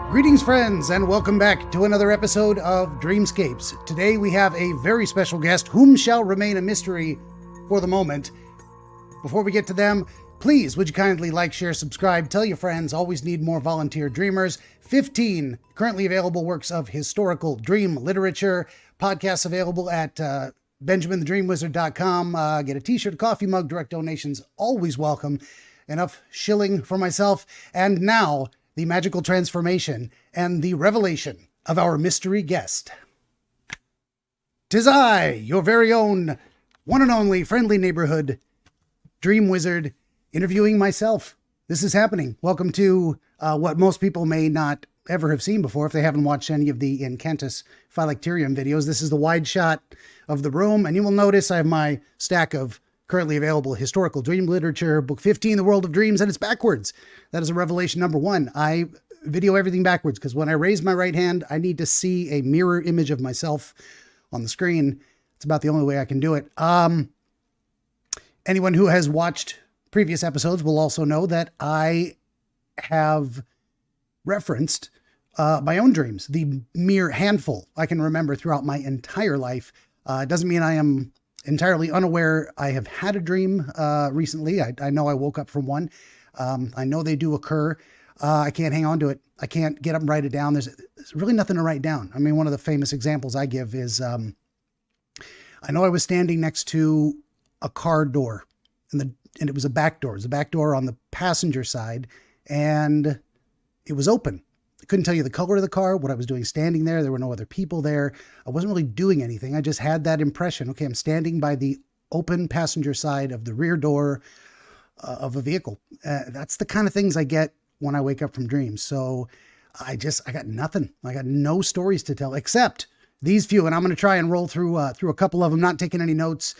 Greetings, friends, and welcome back to another episode of Dreamscapes. Today we have a very special guest, whom shall remain a mystery for the moment. Before we get to them, please, would you kindly like, share, subscribe, tell your friends, always need more volunteer dreamers. 15 currently available works of historical dream literature. Podcasts available at BenjaminTheDreamWizard.com. Get a t-shirt, a coffee mug, direct donations, always welcome. Enough shilling for myself. And now, the magical transformation and the revelation of our mystery guest. 'Tis I, your very own, one and only friendly neighborhood dream wizard, interviewing myself. This is happening. Welcome to what most people may not ever have seen before if they haven't watched any of the Incantus Phylacterium videos. This is the wide shot of the room, and you will notice I have my stack of currently available historical dream literature, book 15, The World of Dreams, and it's backwards. That is a revelation number one. I video everything backwards because when I raise my right hand, I need to see a mirror image of myself on the screen. It's about the only way I can do it. Anyone who has watched previous episodes will also know that I have referenced my own dreams, the mere handful I can remember throughout my entire life. It doesn't mean I am entirely unaware I have had a dream recently. I know I woke up from one. I know they do occur. I can't hang on to it. I can't get up and write it down. There's really nothing to write down. I mean, one of the famous examples I give is I know I was standing next to a car door, and it was a back door. It was a back door on the passenger side, and it was open. I couldn't tell you the color of the car, what I was doing standing there. There were no other people there. I wasn't really doing anything. I just had that impression. Okay, I'm standing by the open passenger side of the rear door of a vehicle. That's the kind of things I get when I wake up from dreams. So I got nothing. I got no stories to tell except these few. And I'm going to try and roll through a couple of them, not taking any notes.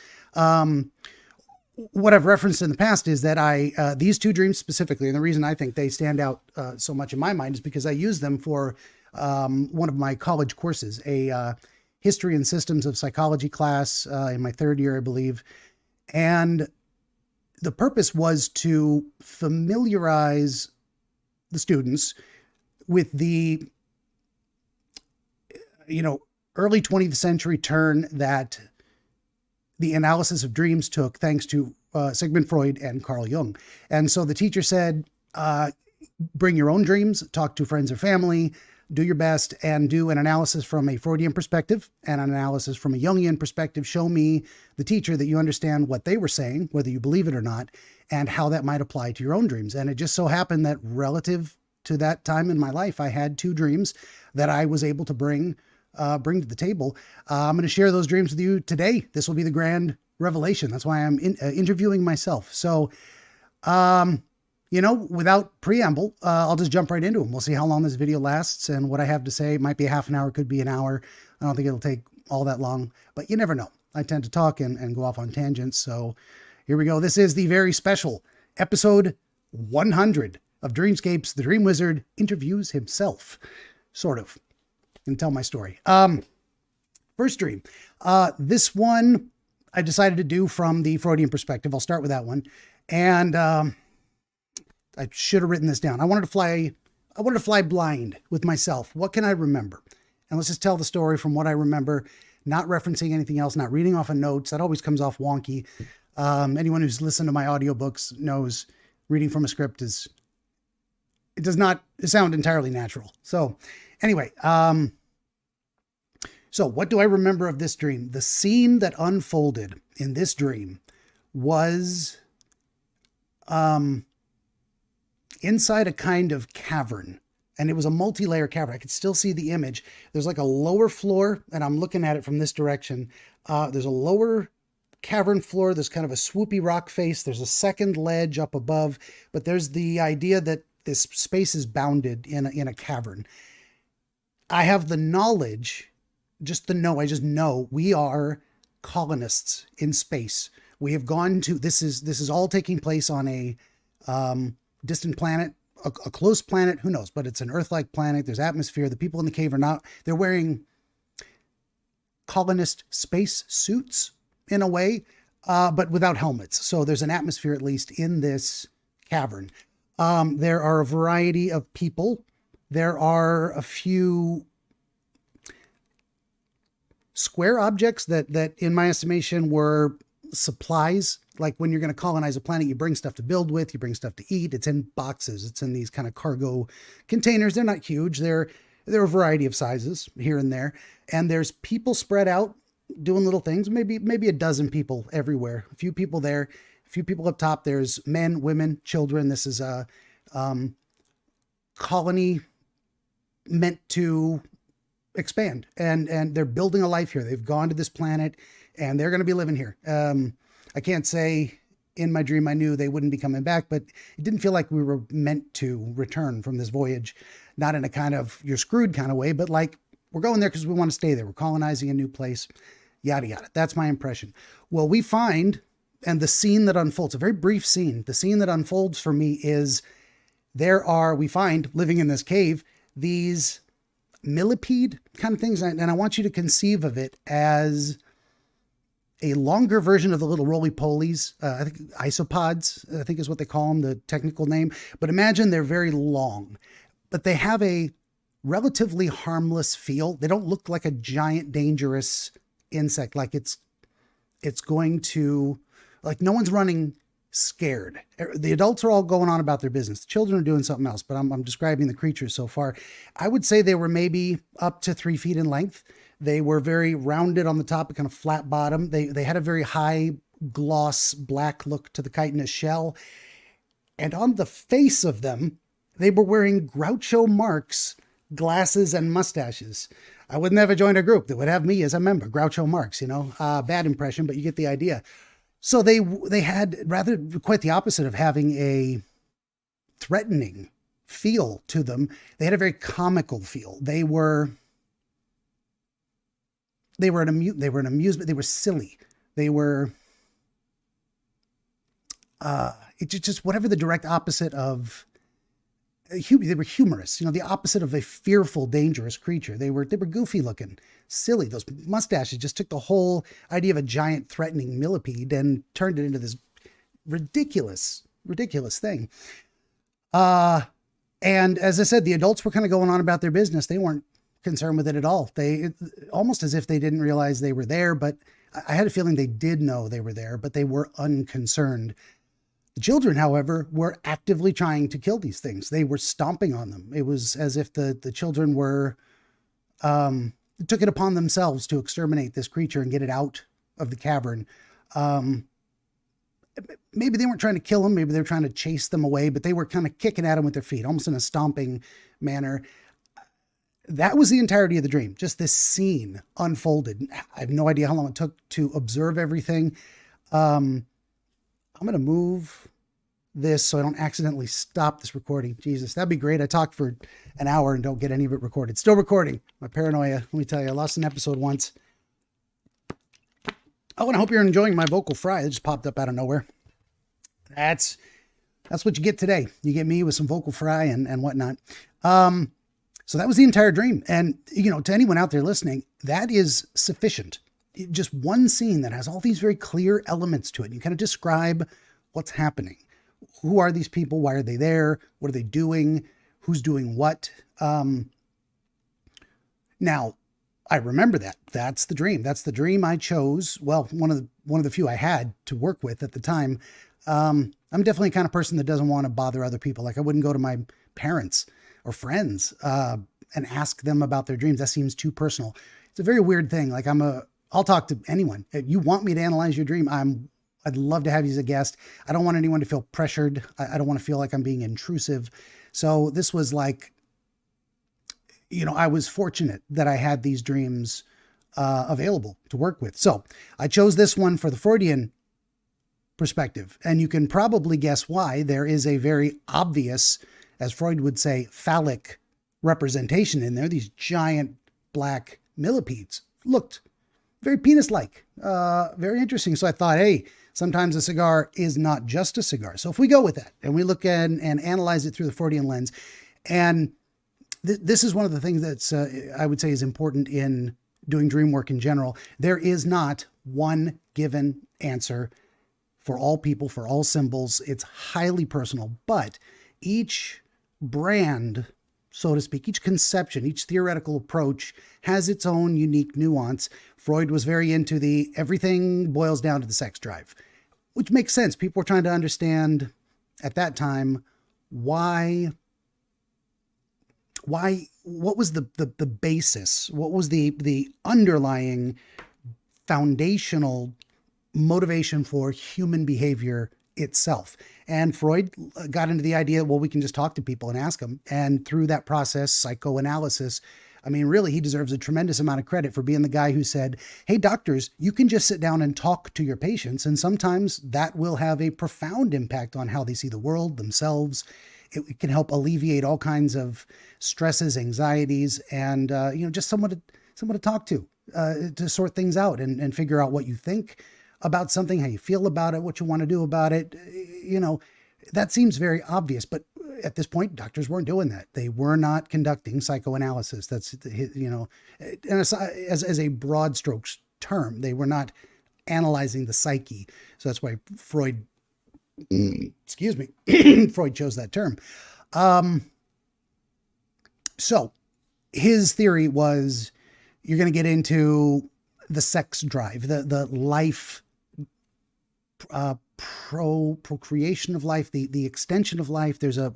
What I've referenced in the past is that these two dreams specifically, and the reason I think they stand out so much in my mind is because I use them for one of my college courses, a history and systems of psychology class in my third year, I believe. And the purpose was to familiarize the students with the, early 20th century turn that the analysis of dreams took thanks to Sigmund Freud and Carl Jung. And so the teacher said, bring your own dreams, talk to friends or family, do your best, and do an analysis from a Freudian perspective and an analysis from a Jungian perspective. Show me, the teacher, that you understand what they were saying, whether you believe it or not, and how that might apply to your own dreams. And it just so happened that relative to that time in my life, I had two dreams that I was able to bring to the table. I'm going to share those dreams with you today. This will be the grand revelation. That's why I'm interviewing myself. So, without preamble, I'll just jump right into them. We'll see how long this video lasts and what I have to say. It might be a half an hour, could be an hour. I don't think it'll take all that long, but you never know. I tend to talk and go off on tangents. So here we go. This is the very special episode 100 of Dreamscapes. The Dream Wizard interviews himself, sort of. And tell my story. First dream. This one I decided to do from the Freudian perspective. I'll start with that one. And I should have written this down. I wanted to fly blind with myself. What can I remember? And let's just tell the story from what I remember, not referencing anything else, not reading off of notes. That always comes off wonky. Anyone who's listened to my audiobooks knows reading from a script it does not sound entirely natural. So anyway, so what do I remember of this dream? The scene that unfolded in this dream was inside a kind of cavern, and it was a multi-layer cavern. I could still see the image. There's like a lower floor, and I'm looking at it from this direction. There's a lower cavern floor. There's kind of a swoopy rock face. There's a second ledge up above, but there's the idea that this space is bounded in a cavern. I have the knowledge, I just know we are colonists in space. We have gone to, this is all taking place on a distant planet, a close planet, who knows, but it's an Earth-like planet. There's atmosphere. The people in the cave they're wearing colonist space suits in a way, but without helmets. So there's an atmosphere, at least in this cavern. There are a variety of people There are a few square objects that in my estimation were supplies. Like when you're going to colonize a planet, you bring stuff to build with, you bring stuff to eat. It's in boxes. It's in these kind of cargo containers. They're not huge. They're a variety of sizes here and there. And there's people spread out doing little things, maybe a dozen people everywhere, a few people there, a few people up top. There's men, women, children. This is a colony meant to expand, and they're building a life here. They've gone to this planet and they're going to be living here. I can't say in my dream I knew they wouldn't be coming back, but it didn't feel like we were meant to return from this voyage, not in a kind of you're screwed kind of way, but like we're going there because we want to stay there. We're colonizing a new place, yada, yada. That's my impression. Well, we find, and the scene that unfolds, a very brief scene, the scene that unfolds for me is we find living in this cave, these millipede kind of things. And I want you to conceive of it as a longer version of the little roly-polies. I think isopods, I think is what they call them, the technical name. But imagine they're very long, but they have a relatively harmless feel. They don't look like a giant, dangerous insect. Like it's going to, like no one's running scared. The adults are all going on about their business. The children are doing something else, but I'm describing the creatures so far. I would say they were maybe up to 3 feet in length. They were very rounded on the top, a kind of flat bottom. They had a very high gloss black look to the chitinous shell. And on the face of them, they were wearing Groucho Marx glasses and mustaches. I would never join a group that would have me as a member. Groucho Marx, bad impression, but you get the idea. So they had rather quite the opposite of having a threatening feel to them. They had a very comical feel. They were an amusement. They were silly. They were it's just whatever the direct opposite of. They were humorous, the opposite of a fearful, dangerous creature. They were goofy looking, silly. Those mustaches just took the whole idea of a giant threatening millipede and turned it into this ridiculous thing. And as I said, the adults were kind of going on about their business. They weren't concerned with it at all. Almost as if they didn't realize they were there, but I had a feeling they did know they were there, but they were unconcerned. The children, however, were actively trying to kill these things. They were stomping on them. It was as if the children took it upon themselves to exterminate this creature and get it out of the cavern. Maybe they weren't trying to kill them. Maybe they were trying to chase them away, but they were kind of kicking at them with their feet, almost in a stomping manner. That was the entirety of the dream. Just this scene unfolded. I have no idea how long it took to observe everything. I'm going to move this so I don't accidentally stop this recording. Jesus, that'd be great. I talked for an hour and don't get any of it recorded. Still recording. My paranoia. Let me tell you, I lost an episode once. Oh, and I hope you're enjoying my vocal fry. It just popped up out of nowhere. That's what you get today. You get me with some vocal fry and whatnot. So that was the entire dream. And, to anyone out there listening, that is sufficient. Just one scene that has all these very clear elements to it. You kind of describe what's happening. Who are these people? Why are they there? What are they doing? Who's doing what? Now, I remember that. That's the dream. That's the dream I chose. Well, one of the few I had to work with at the time. I'm definitely the kind of person that doesn't want to bother other people. Like I wouldn't go to my parents or friends and ask them about their dreams. That seems too personal. It's a very weird thing. Like I'll talk to anyone. If you want me to analyze your dream, I'd love to have you as a guest. I don't want anyone to feel pressured. I don't want to feel like I'm being intrusive. So this was like, I was fortunate that I had these dreams available to work with. So I chose this one for the Freudian perspective. And you can probably guess why. There is a very obvious, as Freud would say, phallic representation in there. These giant black millipedes looked very penis-like, very interesting. So I thought, hey, sometimes a cigar is not just a cigar. So if we go with that and we look at and analyze it through the Freudian lens, and this is one of the things that's, I would say, is important in doing dream work in general. There is not one given answer for all people, for all symbols. It's highly personal, but each brand, so to speak, each conception, each theoretical approach has its own unique nuance. Freud was very into the everything boils down to the sex drive, which makes sense. People were trying to understand at that time why, what was the basis? What was the underlying foundational motivation for human behavior itself? And Freud got into the idea, well, we can just talk to people and ask them. And through that process, psychoanalysis, I mean, really, he deserves a tremendous amount of credit for being the guy who said, hey, doctors, you can just sit down and talk to your patients. And sometimes that will have a profound impact on how they see the world, themselves. It can help alleviate all kinds of stresses, anxieties, and, just someone to talk to sort things out and figure out what you think about something, how you feel about it, what you want to do about it. That seems very obvious, but at this point, doctors weren't doing that. They were not conducting psychoanalysis. That's, and as a broad strokes term, they were not analyzing the psyche. So that's why Freud, excuse me, Freud chose that term. So his theory was you're going to get into the sex drive, the life, procreation of life, the extension of life. There's a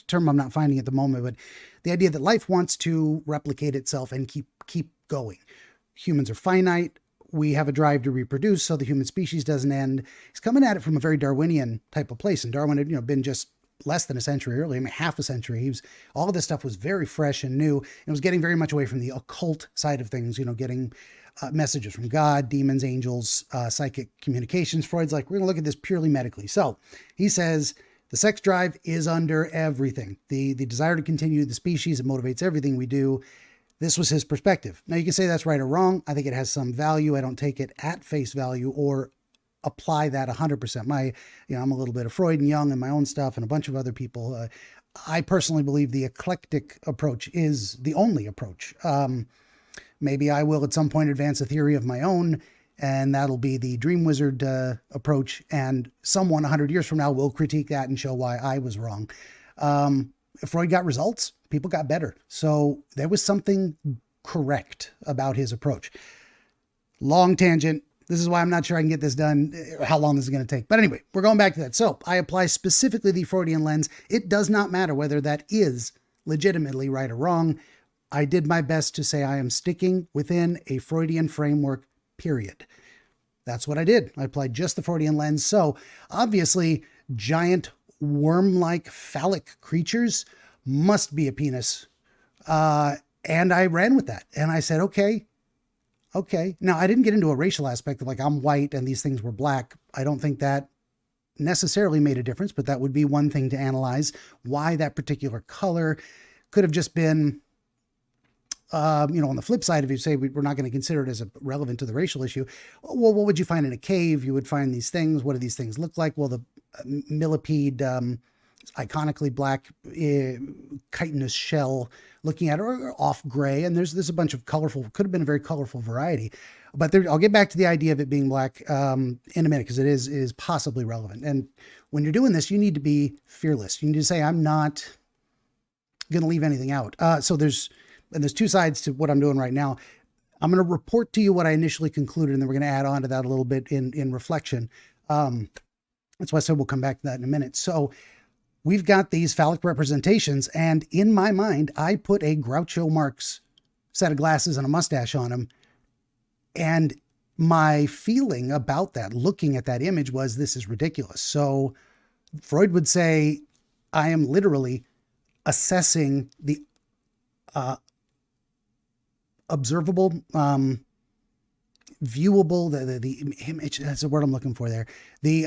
term I'm not finding at the moment, but the idea that life wants to replicate itself and keep going. Humans are finite. We have a drive to reproduce, so the human species doesn't end. He's coming at it from a very Darwinian type of place, and Darwin had been just less than a century earlier, half a century. All of this stuff was very fresh and new, and it was getting very much away from the occult side of things. Getting messages from God, demons, angels, psychic communications. Freud's like, we're going to look at this purely medically. So he says the sex drive is under everything. The desire to continue the species, it motivates everything we do. This was his perspective. Now you can say that's right or wrong. I think it has some value. I don't take it at face value or apply that 100%. I'm a little bit of Freud and Jung and my own stuff and a bunch of other people. I personally believe the eclectic approach is the only approach. Maybe I will at some point advance a theory of my own, and that'll be the DreamWizard approach. And someone 100 years from now will critique that and show why I was wrong. If Freud got results, people got better. So there was something correct about his approach. Long tangent. This is why I'm not sure I can get this done, how long this is going to take. But anyway, we're going back to that. So I apply specifically the Freudian lens. It does not matter whether that is legitimately right or wrong. I did my best to say I am sticking within a Freudian framework, period. That's what I did. I applied just the Freudian lens. So obviously, giant worm-like phallic creatures must be a penis. And I ran with that. And I said, okay. Now, I didn't get into a racial aspect of like, I'm white and these things were black. I don't think that necessarily made a difference, but that would be one thing to analyze. Why that particular color could have just been, on the flip side, if you say we're not going to consider it as relevant to the racial issue, well, what would you find in a cave? You would find these things. What do these things look like? Well, the millipede, iconically black chitinous shell looking at it, or off gray. And there's a bunch of colorful, could have been a very colorful variety. But I'll get back to the idea of it being black in a minute, because it is possibly relevant. And when you're doing this, you need to be fearless. You need to say, I'm not going to leave anything out. So there's two sides to what I'm doing right now. I'm going to report to you what I initially concluded, and then we're going to add on to that a little bit in reflection. That's why I said we'll come back to that in a minute. So we've got these phallic representations, and in my mind, I put a Groucho Marx set of glasses and a mustache on him. And my feeling about that, looking at that image, was this is ridiculous. So Freud would say, I am literally assessing the observable, viewable, the image, that's the word I'm looking for there. The,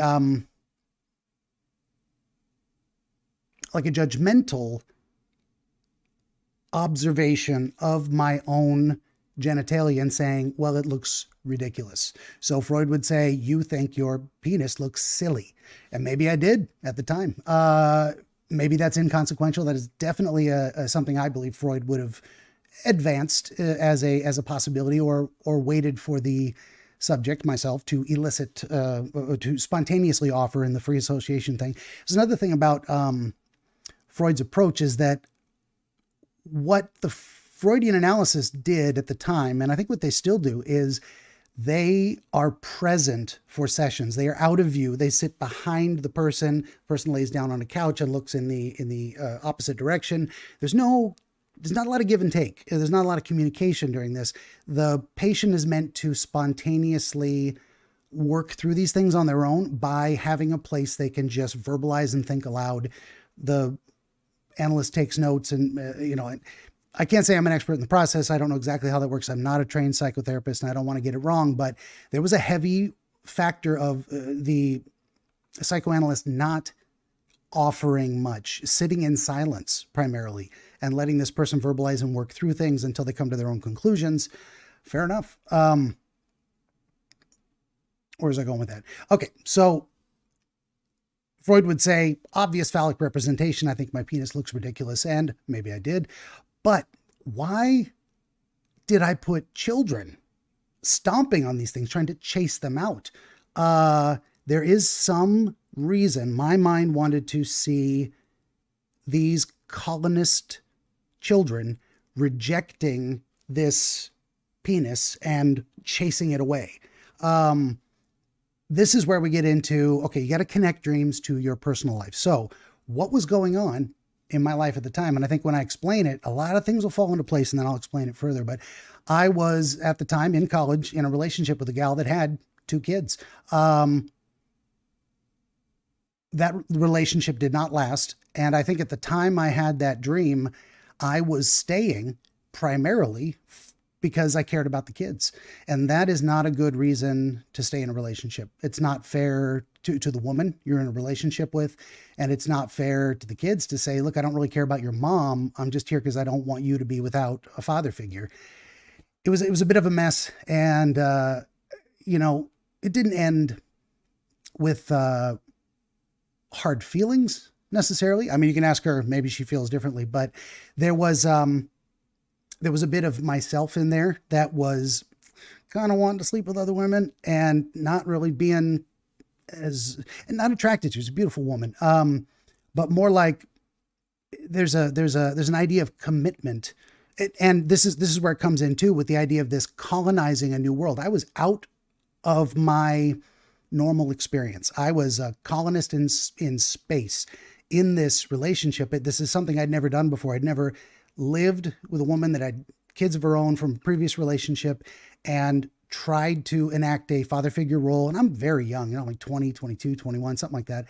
like a judgmental observation of my own genitalia and saying, well, it looks ridiculous. So Freud would say, you think your penis looks silly. And maybe I did at the time. Maybe that's inconsequential. That is definitely something I believe Freud would have advanced as a possibility, or waited for the subject, myself, to elicit, to spontaneously offer in the free association thing. There's another thing about Freud's approach is that what the Freudian analysis did at the time, and I think what they still do, is they are present for sessions. They are out of view. They sit behind the person. The person lays down on a couch and looks in the opposite direction. There's not a lot of give and take. There's not a lot of communication during this. The patient is meant to spontaneously work through these things on their own by having a place they can just verbalize and think aloud. The analyst takes notes, and I can't say I'm an expert in the process. I don't know exactly how that works. I'm not a trained psychotherapist, and I don't want to get it wrong, but there was a heavy factor of the psychoanalyst not offering much, sitting in silence primarily, and letting this person verbalize and work through things until they come to their own conclusions. Fair enough. Where's I going with that? Okay, so Freud would say, obvious phallic representation. I think my penis looks ridiculous, and maybe I did. But why did I put children stomping on these things, trying to chase them out? There is some reason my mind wanted to see these colonist children rejecting this penis and chasing it away. This is where we get into, okay, you got to connect dreams to your personal life. So what was going on in my life at the time? And I think when I explain it, a lot of things will fall into place, and then I'll explain it further. But I was at the time in college in a relationship with a gal that had 2 kids. That relationship did not last. And I think at the time I had that dream, I was staying primarily because I cared about the kids. And that is not a good reason to stay in a relationship. It's not fair to the woman you're in a relationship with. And it's not fair to the kids to say, look, I don't really care about your mom. I'm just here because I don't want you to be without a father figure. It was a bit of a mess. And, it didn't end with hard feelings necessarily. I mean, you can ask her, maybe she feels differently, but there was a bit of myself in there that was kind of wanting to sleep with other women and not really being and not attracted to. She's a beautiful woman. But more like there's an idea of commitment. And this is where it comes in too, with the idea of this colonizing a new world. I was out of my normal experience. I was a colonist in space in this relationship. This is something I'd never done before. I'd never lived with a woman that had kids of her own from a previous relationship and tried to enact a father figure role. And I'm very young, like 20, 22, 21, something like that.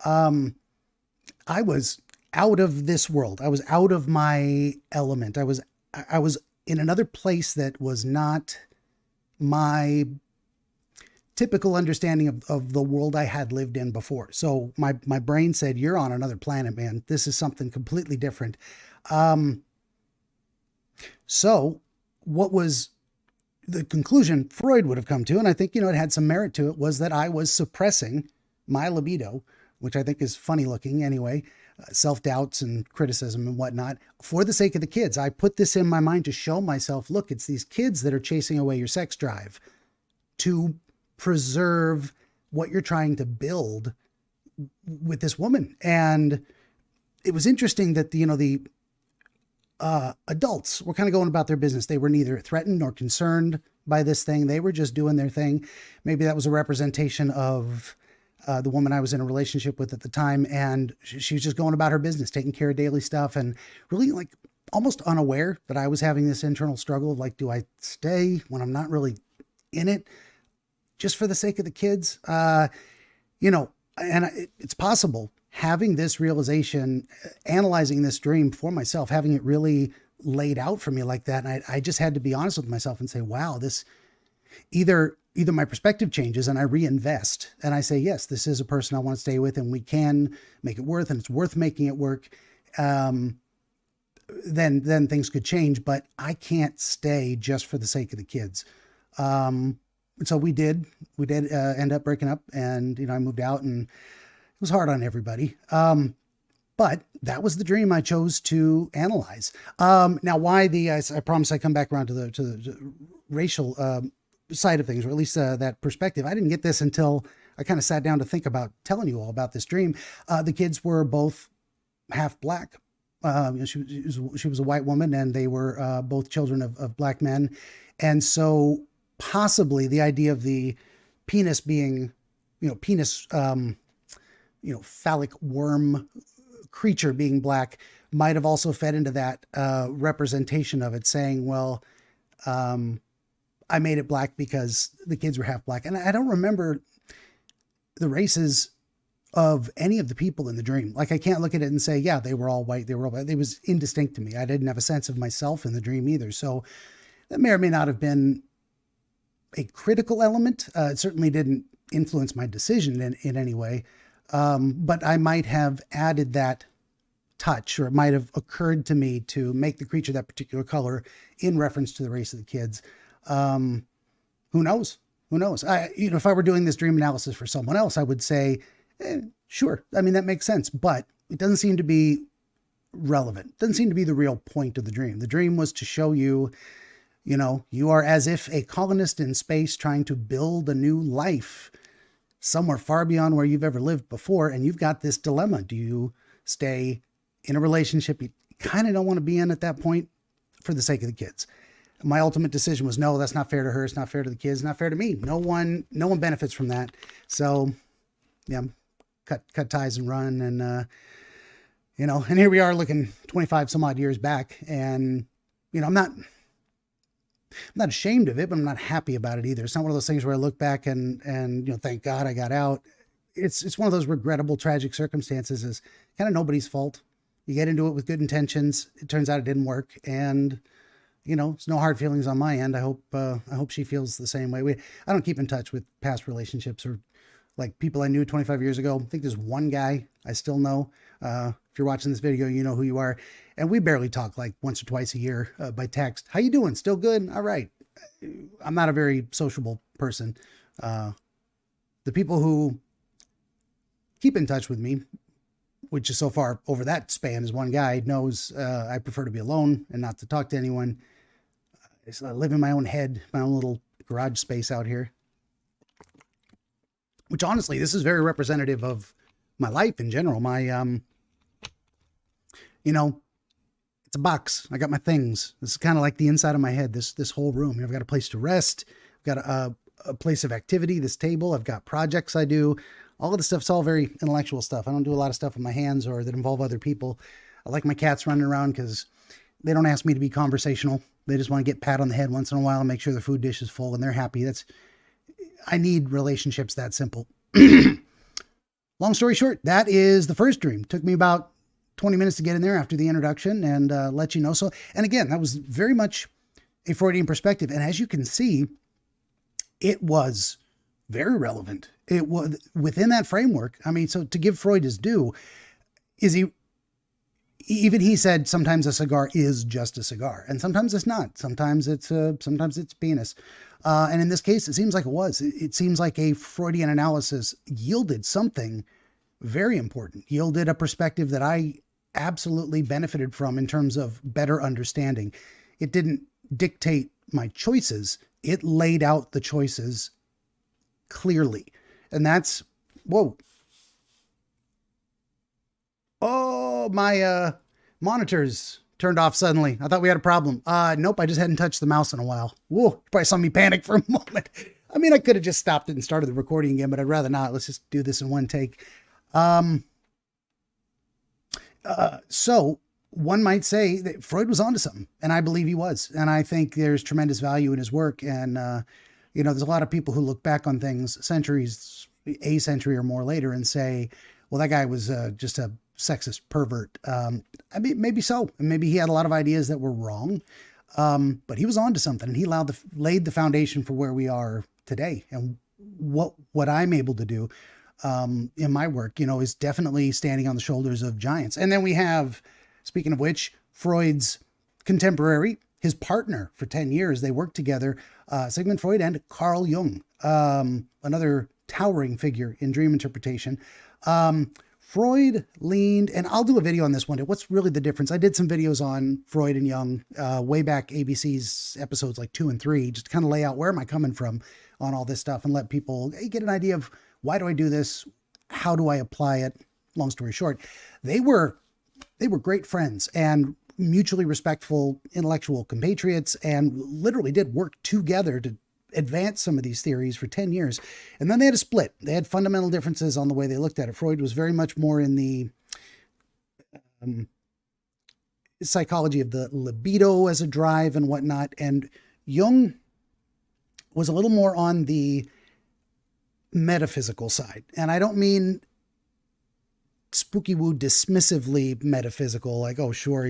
I was out of this world. I was out of my element. I was in another place that was not my typical understanding of the world I had lived in before. So my brain said, you're on another planet, man. This is something completely different. So what was the conclusion Freud would have come to, and I think, it had some merit to it, was that I was suppressing my libido, which I think is funny looking anyway, self-doubts and criticism and whatnot, for the sake of the kids. I put this in my mind to show myself, look, it's these kids that are chasing away your sex drive to preserve what you're trying to build with this woman. And it was interesting that the adults were kind of going about their business. They were neither threatened nor concerned by this thing. They were just doing their thing. Maybe that was a representation of the woman I was in a relationship with at the time. And she was just going about her business, taking care of daily stuff, and really like almost unaware that I was having this internal struggle of like, do I stay when I'm not really in it just for the sake of the kids? And it's possible, having this realization, analyzing this dream for myself, having it really laid out for me like that. And I just had to be honest with myself and say, wow, this either my perspective changes and I reinvest and I say, yes, this is a person I want to stay with and we can make it worth, and it's worth making it work. Then things could change, but I can't stay just for the sake of the kids. So we did end up breaking up, and, I moved out, and it was hard on everybody. But that was the dream I chose to analyze. Now, why I promise I come back around to the racial side of things, or at least that perspective. I didn't get this until I kind of sat down to think about telling you all about this dream. The kids were both half black, She was a white woman, and they were both children of black men. And so possibly the idea of the penis being, phallic worm creature being black might have also fed into that representation of it, saying, well, I made it black because the kids were half black. And I don't remember the races of any of the people in the dream. Like, I can't look at it and say, yeah, they were all white. They were all white. It was indistinct to me. I didn't have a sense of myself in the dream either. So that may or may not have been a critical element. It certainly didn't influence my decision in any way. But I might have added that touch, or it might have occurred to me to make the creature that particular color in reference to the race of the kids. Who knows? Who knows? If I were doing this dream analysis for someone else, I would say, sure. I mean, that makes sense, but it doesn't seem to be relevant. It doesn't seem to be the real point of the dream. The dream was to show you, you are as if a colonist in space trying to build a new life somewhere far beyond where you've ever lived before. And you've got this dilemma. Do you stay in a relationship you kind of don't want to be in at that point for the sake of the kids? My ultimate decision was, no, that's not fair to her. It's not fair to the kids. Not fair to me. No one benefits from that. So yeah, cut ties and run. And, and here we are looking 25 some odd years back. And, I'm not ashamed of it, but I'm not happy about it either. It's not one of those things where I look back and thank God I got out. It's one of those regrettable, tragic circumstances. Is kind of nobody's fault. You get into it with good intentions. It turns out it didn't work. And, it's no hard feelings on my end. I hope she feels the same way. I don't keep in touch with past relationships or like people I knew 25 years ago. I think there's one guy I still know. If you're watching this video, you know who you are. And we barely talk, like once or twice a year by text. How you doing? Still good? All right. I'm not a very sociable person. The people who keep in touch with me, which is so far over that span is one guy, knows I prefer to be alone and not to talk to anyone. I live in my own head, my own little garage space out here. Which honestly, this is very representative of my life in general. My, it's a box. I got my things. This is kind of like the inside of my head, this whole room. I've got a place to rest. I've got a place of activity, this table. I've got projects I do. All of the stuff's all very intellectual stuff. I don't do a lot of stuff with my hands or that involve other people. I like my cats running around because they don't ask me to be conversational. They just want to get pat on the head once in a while and make sure their food dish is full and they're happy. I need relationships that simple. Long story short, that is the first dream. Took me about 20 minutes to get in there after the introduction and let you know. So, and again, that was very much a Freudian perspective. And as you can see, it was very relevant. It was within that framework. I mean, so to give Freud his due, even he said sometimes a cigar is just a cigar, and sometimes it's not. Sometimes it's penis. And in this case, it seems like it was. It seems like a Freudian analysis yielded something very important, yielded a perspective that I absolutely benefited from in terms of better understanding. It didn't dictate my choices. It laid out the choices clearly. And that's, whoa. Oh, my monitors turned off suddenly. I thought we had a problem. Nope, I just hadn't touched the mouse in a while. Whoa, you probably saw me panic for a moment. I mean, I could have just stopped it and started the recording again, but I'd rather not. Let's just do this in one take. So one might say that Freud was onto something, and I believe he was. And I think there's tremendous value in his work. And, there's a lot of people who look back on things a century or more later and say, well, that guy was just a sexist pervert. I mean, maybe so. And maybe he had a lot of ideas that were wrong. But he was onto something, and he laid the foundation for where we are today. And what I'm able to do in my work, is definitely standing on the shoulders of giants. And then we have, speaking of which, Freud's contemporary, his partner for 10 years, they worked together, Sigmund Freud and Carl Jung, another towering figure in dream interpretation. Freud leaned, and I'll do a video on this one day. What's really the difference? I did some videos on Freud and Jung way back, ABC's episodes like 2 and 3, just to kind of lay out where am I coming from on all this stuff and let people get an idea of why do I do this? How do I apply it? Long story short, they were they were great friends and mutually respectful intellectual compatriots, and literally did work together to advance some of these theories for 10 years. And then they had a split. They had fundamental differences on the way they looked at it. Freud was very much more in the psychology of the libido as a drive and whatnot. And Jung was a little more on the metaphysical side. And I don't mean spooky woo dismissively metaphysical, like, oh, sure,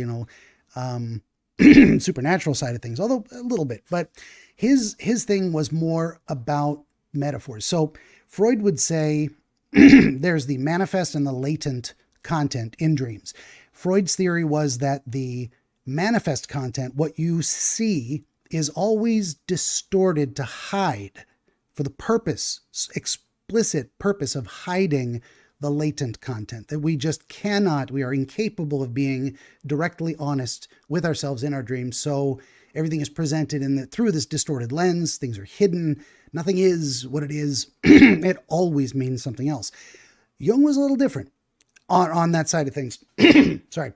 supernatural side of things, although a little bit. But his thing was more about metaphors. So Freud would say there's the manifest and the latent content in dreams. Freud's theory was that the manifest content, what you see, is always distorted to hide for the purpose, explicit purpose of hiding the latent content, that we just cannot, we are incapable of being directly honest with ourselves in our dreams. So everything is presented through this distorted lens. Things are hidden. Nothing is what it is. It always means something else. Jung was a little different on that side of things. Sorry.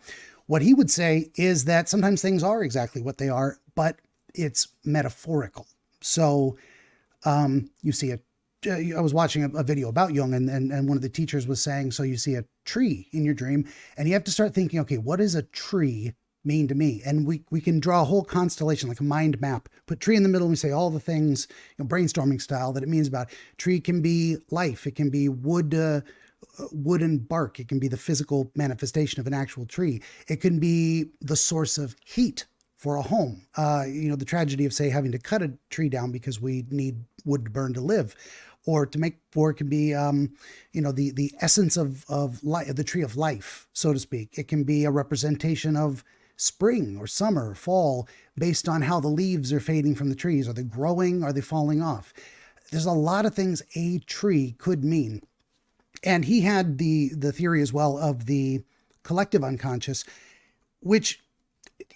What he would say is that sometimes things are exactly what they are, but it's metaphorical. So you see I was watching a video about Jung, and one of the teachers was saying, so you see a tree in your dream, and you have to start thinking, okay, what does a tree mean to me? And we can draw a whole constellation, like a mind map, put tree in the middle, and we say all the things, brainstorming style, that it means about it. Tree can be life. It can be wood and bark. It can be the physical manifestation of an actual tree. It can be the source of heat for a home. The tragedy of, say, having to cut a tree down because we need wood to burn to live. Or it can be, the essence of life, the tree of life, so to speak. It can be a representation of spring or summer or fall based on how the leaves are fading from the trees. Are they growing? Are they falling off? There's a lot of things a tree could mean. And he had the theory as well of the collective unconscious, which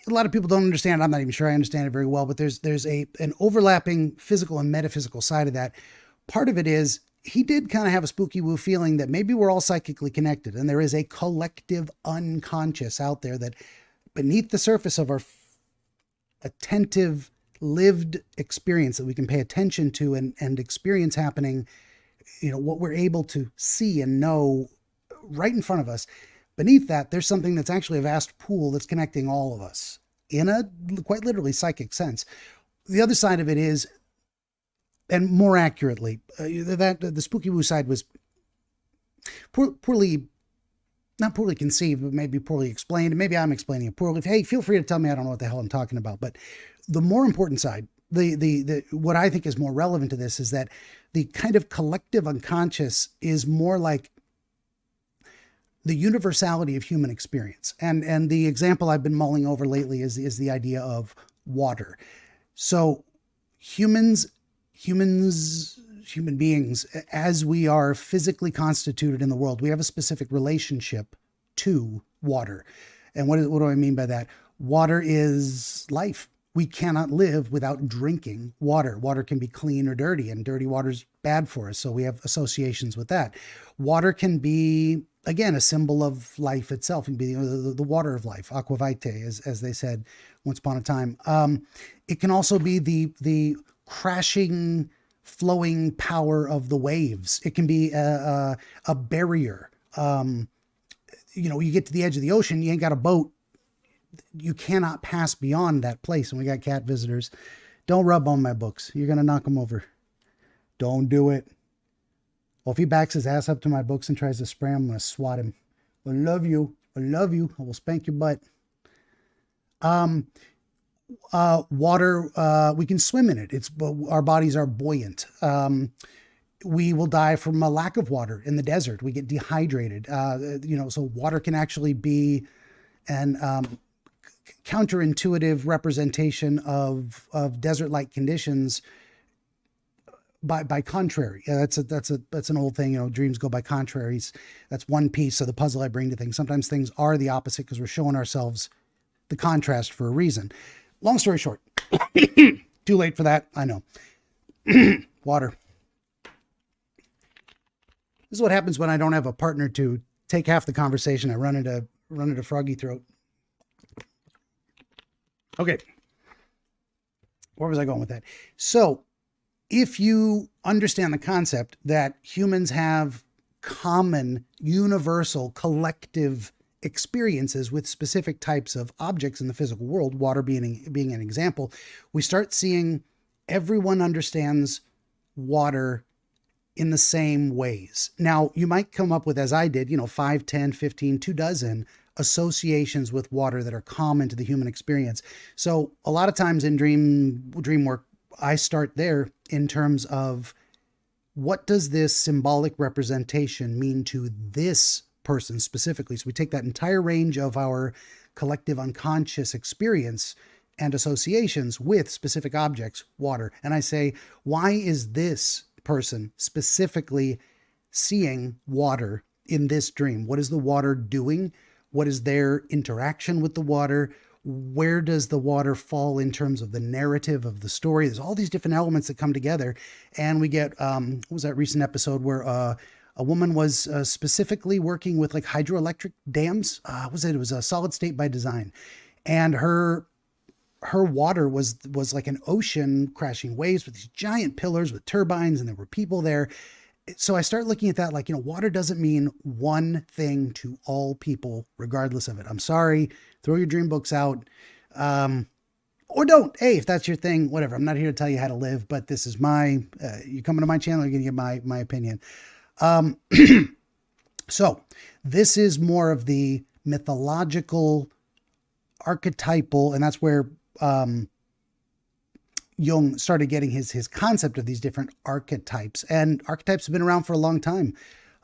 a lot of people don't understand. I'm not even sure I understand it very well, but there's an overlapping physical and metaphysical side of that. Part of it is he did kind of have a spooky woo feeling that maybe we're all psychically connected, and there is a collective unconscious out there that beneath the surface of our attentive lived experience that we can pay attention to and experience happening, what we're able to see and know right in front of us. Beneath that, there's something that's actually a vast pool that's connecting all of us in a quite literally psychic sense. The other side of it is, and more accurately, that the spooky woo side was not poorly conceived, but maybe poorly explained. And maybe I'm explaining it poorly. Hey, feel free to tell me I don't know what the hell I'm talking about. But the more important side, the what I think is more relevant to this is that the kind of collective unconscious is more like the universality of human experience. And the example I've been mulling over lately is the idea of water. So human beings, as we are physically constituted in the world, we have a specific relationship to water. And what do I mean by that? Water is life. We cannot live without drinking water. Water can be clean or dirty, and dirty water is bad for us. So we have associations with that. Water can be, again, a symbol of life itself. It can be the water of life, aqua vitae, as they said once upon a time. It can also be the crashing, flowing power of the waves. It can be a barrier. You get to the edge of the ocean, you ain't got a boat. You cannot pass beyond that place. And we got cat visitors. Don't rub on my books. You're going to knock them over. Don't do it. Well, if he backs his ass up to my books and tries to spray them, I'm going to swat him. I love you. I love you. I will spank your butt. Water, we can swim in it. Our bodies are buoyant. We will die from a lack of water in the desert. We get dehydrated. So water can actually be an counterintuitive representation of desert-like conditions. By contrary, that's an old thing. Dreams go by contraries. That's one piece of the puzzle I bring to things. Sometimes things are the opposite because we're showing ourselves the contrast for a reason. Long story short, too late for that. I know. Water. This is what happens when I don't have a partner to take half the conversation. I run into running a froggy throat. Okay. Where was I going with that? So if you understand the concept that humans have common, universal, collective experiences with specific types of objects in the physical world, water being an example, we start seeing everyone understands water in the same ways. Now, you might come up with, as I did, 5, 10, 15, 24 associations with water that are common to the human experience. So a lot of times in dream work, I start there in terms of what does this symbolic representation mean to this person specifically? So we take that entire range of our collective unconscious experience and associations with specific objects, water. And I say, why is this person specifically seeing water in this dream? What is the water doing? What is their interaction with the water? Where does the water fall in terms of the narrative of the story? There's all these different elements that come together. And we get, what was that recent episode where a woman was specifically working with like hydroelectric dams? It was a solid state by design. And her water was like an ocean crashing waves with these giant pillars with turbines, and there were people there. So I start looking at that like, water doesn't mean one thing to all people, regardless of it. I'm sorry, throw your dream books out. Or don't. Hey, if that's your thing, whatever. I'm not here to tell you how to live, but this is you come into my channel, you're going to get my opinion. So this is more of the mythological, archetypal, and that's where Jung started getting his concept of these different archetypes. And archetypes have been around for a long time.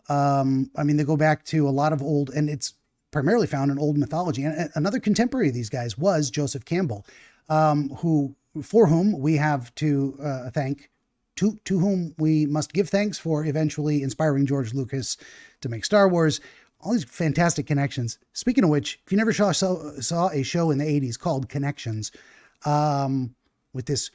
They go back to a lot of old, and it's primarily found in old mythology. And another contemporary of these guys was Joseph Campbell, for whom we have to thank, to whom we must give thanks for eventually inspiring George Lucas to make Star Wars. All these fantastic connections. Speaking of which, if you never saw a show in the 80s called Connections, with this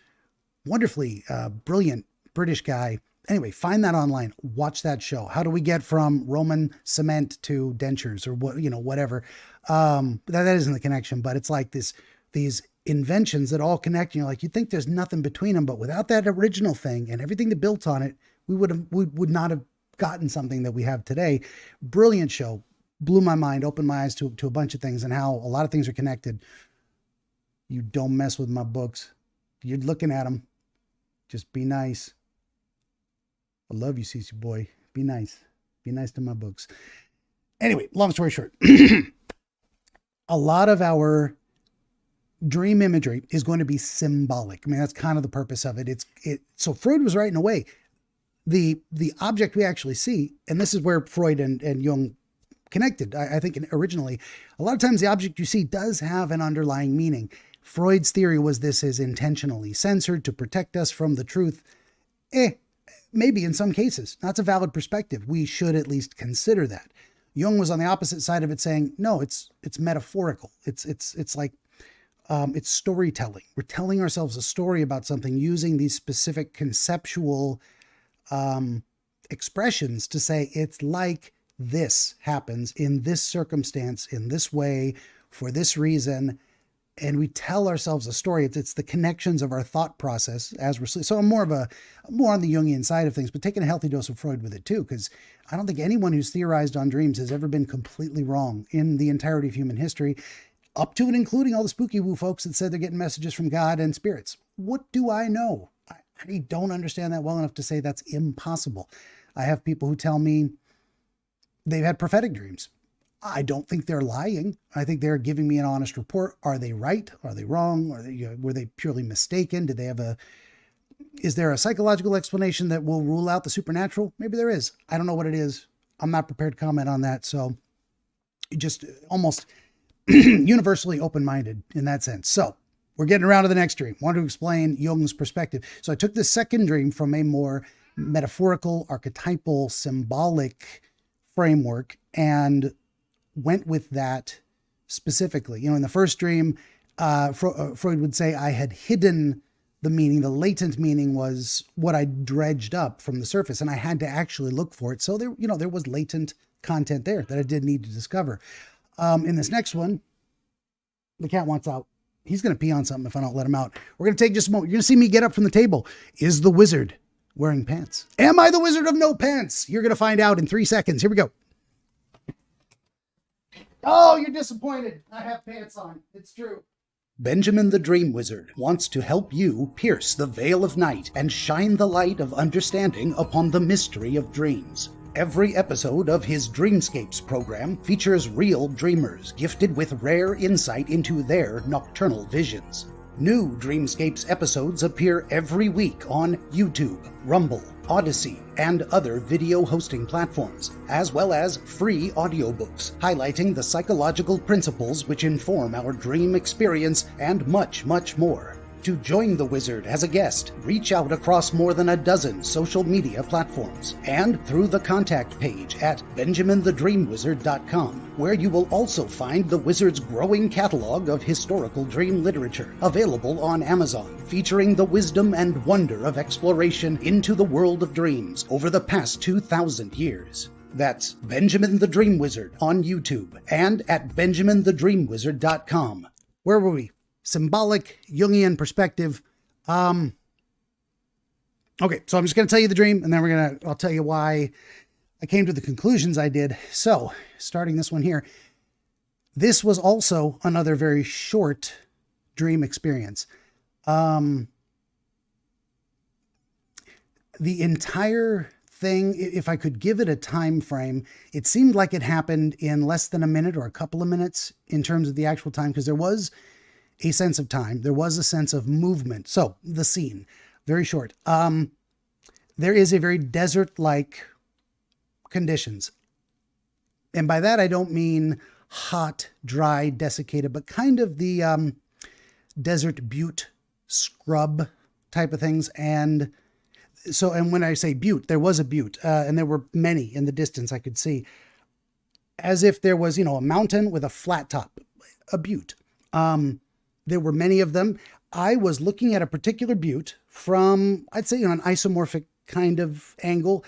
wonderfully brilliant British guy. Anyway, find that online. Watch that show. How do we get from Roman cement to dentures or whatever? That isn't the connection, but it's like these inventions that all connect. And you're like, you think there's nothing between them, but without that original thing and everything that built on it, we would not have gotten something that we have today. Brilliant show. Blew my mind, opened my eyes to a bunch of things and how a lot of things are connected. You don't mess with my books. You're looking at them. Just be nice. I love you, Cece boy. Be nice. Be nice to my books. Anyway, long story short, a lot of our dream imagery is going to be symbolic. That's kind of the purpose of it. So Freud was right in a way. The object we actually see, and this is where Freud and Jung connected, I think originally, a lot of times the object you see does have an underlying meaning. Freud's theory was this is intentionally censored to protect us from the truth. Maybe in some cases. That's a valid perspective. We should at least consider that. Jung was on the opposite side of it, saying, no, it's metaphorical. It's like it's storytelling. We're telling ourselves a story about something using these specific conceptual expressions to say it's like this happens in this circumstance, in this way, for this reason. And we tell ourselves a story. It's the connections of our thought process as we're sleeping. So I'm more on the Jungian side of things, but taking a healthy dose of Freud with it too, because I don't think anyone who's theorized on dreams has ever been completely wrong in the entirety of human history, up to and including all the spooky woo folks that said they're getting messages from God and spirits. What do I know? I don't understand that well enough to say that's impossible. I have people who tell me they've had prophetic dreams. I don't think they're lying. I think they're giving me an honest report. Are they right? Are they wrong? Were they purely mistaken? Is there a psychological explanation that will rule out the supernatural? Maybe there is. I don't know what it is. I'm not prepared to comment on that. So just almost universally open-minded in that sense. So we're getting around to the next dream. I want to explain Jung's perspective. So I took the second dream from a more metaphorical, archetypal, symbolic framework and went with that specifically. In the first dream, Freud would say I had hidden the meaning. The latent meaning was what I dredged up from the surface, and I had to actually look for it. So there was latent content there that I did need to discover. In this next one, the cat wants out. He's going to pee on something if I don't let him out. We're going to take just a moment. You're going to see me get up from the table. Is the wizard wearing pants? Am I the wizard of no pants? You're going to find out in 3 seconds. Here we go. Oh, you're disappointed. I have pants on. It's true. Benjamin the Dream Wizard wants to help you pierce the veil of night and shine the light of understanding upon the mystery of dreams. Every episode of his Dreamscapes program features real dreamers gifted with rare insight into their nocturnal visions. New Dreamscapes episodes appear every week on YouTube, Rumble, Odyssey, and other video hosting platforms, as well as free audiobooks highlighting the psychological principles which inform our dream experience and much, much more. To join the wizard as a guest, reach out across more than a dozen social media platforms and through the contact page at benjaminthedreamwizard.com, where you will also find the wizard's growing catalog of historical dream literature, available on Amazon, featuring the wisdom and wonder of exploration into the world of dreams over the past 2,000 years. That's Benjamin the Dream Wizard on YouTube and at benjaminthedreamwizard.com. Where were we? Symbolic Jungian perspective. Okay, so I'm just going to tell you the dream, and then I'll tell you why I came to the conclusions I did. So, starting this one here, this was also another very short dream experience. The entire thing, if I could give it a time frame, it seemed like it happened in less than a minute or a couple of minutes in terms of the actual time, because there was a sense of time. There was a sense of movement. So the scene, very short. There is a very desert-like conditions. And by that, I don't mean hot, dry, desiccated, but kind of the desert butte scrub type of things. And when I say butte, there was a butte, and there were many in the distance I could see, as if there was, a mountain with a flat top, a butte. There were many of them. I was looking at a particular butte from, I'd say, an isomorphic kind of angle,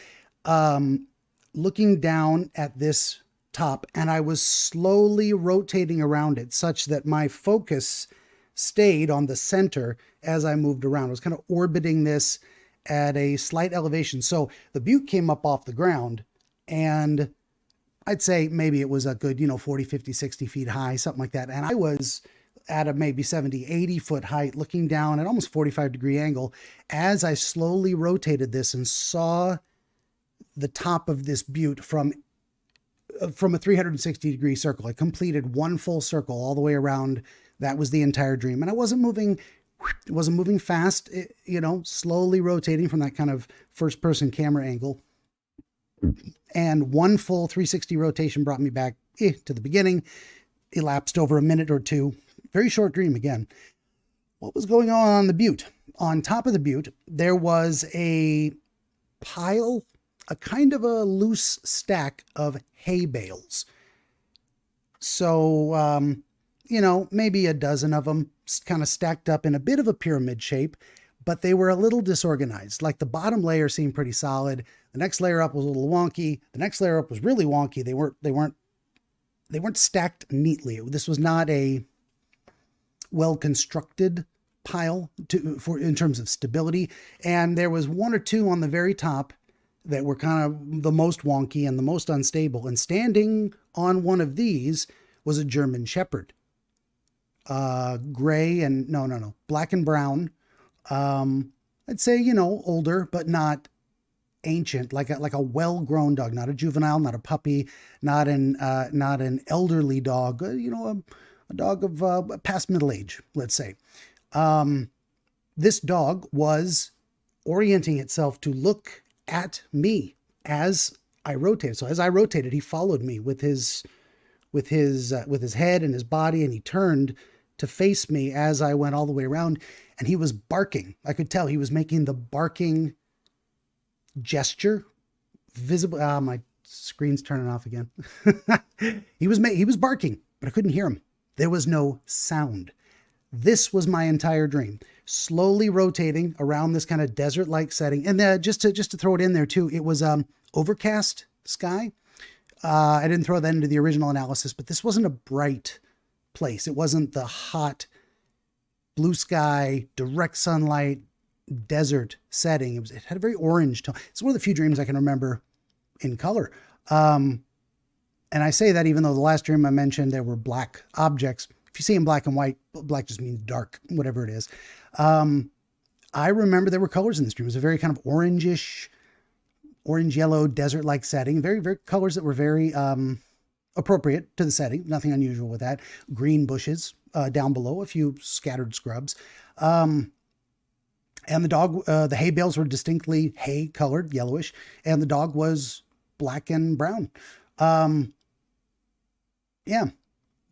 looking down at this top, and I was slowly rotating around it such that my focus stayed on the center as I moved around. I was kind of orbiting this at a slight elevation. So the butte came up off the ground, and I'd say maybe it was a good, 40, 50, 60 feet high, something like that. And I was at a maybe 70, 80 foot height, looking down at almost 45-degree angle as I slowly rotated this and saw the top of this butte from a 360-degree circle. I completed one full circle all the way around. That was the entire dream. And I wasn't moving fast, slowly rotating from that kind of first-person camera angle. And one full 360 rotation brought me back to the beginning. Elapsed over a minute or two. Very short dream again. What was going on the butte? On top of the butte, there was a pile, a kind of a loose stack of hay bales. So, maybe a dozen of them kind of stacked up in a bit of a pyramid shape, but they were a little disorganized. Like the bottom layer seemed pretty solid. The next layer up was a little wonky. The next layer up was really wonky. They weren't stacked neatly. This was not a well-constructed pile in terms of stability. And there was one or two on the very top that were kind of the most wonky and the most unstable. And standing on one of these was a German Shepherd. Gray and black and brown. I'd say, older, but not ancient, like a well-grown dog, not a juvenile, not a puppy, not an elderly dog, a dog of past middle age, let's say. This dog was orienting itself to look at me as I rotated. So as I rotated, he followed me with his head and his body, and he turned to face me as I went all the way around, and he was barking. I could tell he was making the barking gesture visible. My screen's turning off again. He was barking, but I couldn't hear him. There was no sound. This was my entire dream, slowly rotating around this kind of desert-like setting. And just to throw it in there too, it was overcast sky. I didn't throw that into the original analysis, but this wasn't a bright place. It wasn't the hot blue sky, direct sunlight, desert setting. It had a very orange tone. It's one of the few dreams I can remember in color. And I say that even though the last dream I mentioned, there were black objects. If you see in black and white, black just means dark, whatever it is. I remember there were colors in this dream. It was a very kind of orange yellow, desert-like setting. Very, very colors that were very appropriate to the setting. Nothing unusual with that. Green bushes down below, a few scattered scrubs. And the dog, the hay bales were distinctly hay colored, yellowish, and the dog was black and brown. Yeah,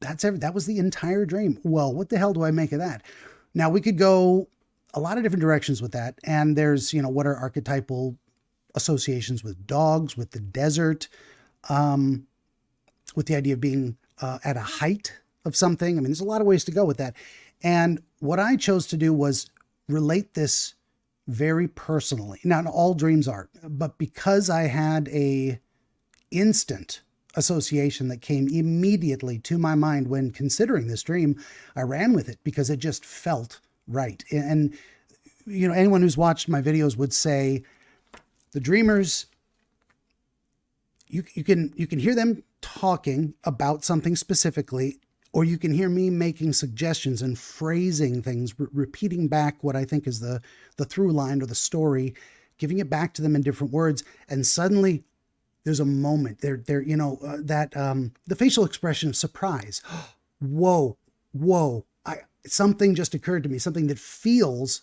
that was the entire dream. Well, what the hell do I make of that? Now, we could go a lot of different directions with that. And there's, what are archetypal associations with dogs, with the desert, with the idea of being at a height of something. I mean, there's a lot of ways to go with that. And what I chose to do was relate this very personally. Not all dreams are, but because I had a instant association that came immediately to my mind when considering this dream, I ran with it because it just felt right. And, anyone who's watched my videos would say the dreamers, you can hear them talking about something specifically, or you can hear me making suggestions and phrasing things, repeating back what I think is the through line or the story, giving it back to them in different words. And suddenly there's a moment there, the facial expression of surprise. Whoa, something just occurred to me, something that feels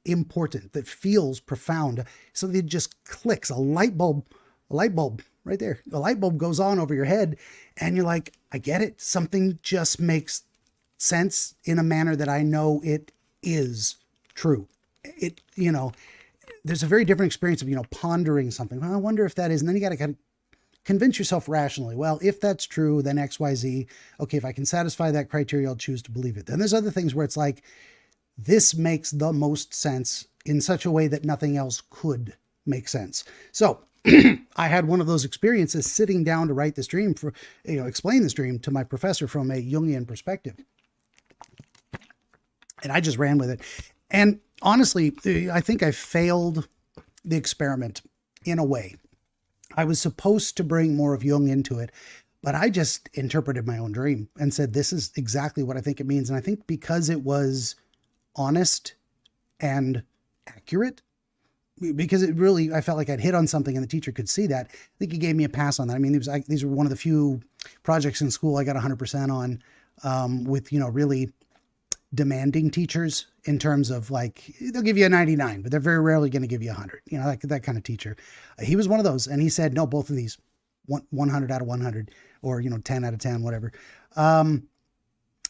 important, that feels profound, something that just clicks, a light bulb right there. A light bulb goes on over your head and you're like, I get it. Something just makes sense in a manner that I know it is true. There's a very different experience of, pondering something. Well, I wonder if that is, and then you got to kind of convince yourself rationally. Well, if that's true, then X, Y, Z. Okay, if I can satisfy that criteria, I'll choose to believe it. Then there's other things where it's like, this makes the most sense in such a way that nothing else could make sense. So I had one of those experiences sitting down to write this dream explain this dream to my professor from a Jungian perspective. And I just ran with it. And honestly, I think I failed the experiment in a way. I was supposed to bring more of Jung into it, but I just interpreted my own dream and said, this is exactly what I think it means. And I think because it was honest and accurate, because it really, I felt like I'd hit on something and the teacher could see that, I think he gave me a pass on that. I mean, these were one of the few projects in school I got 100% on, with, really demanding teachers in terms of like, they'll give you a 99, but they're very rarely going to give you 100, that kind of teacher. He was one of those. And he said, no, both of these 100 out of 100 or, 10 out of 10, whatever. And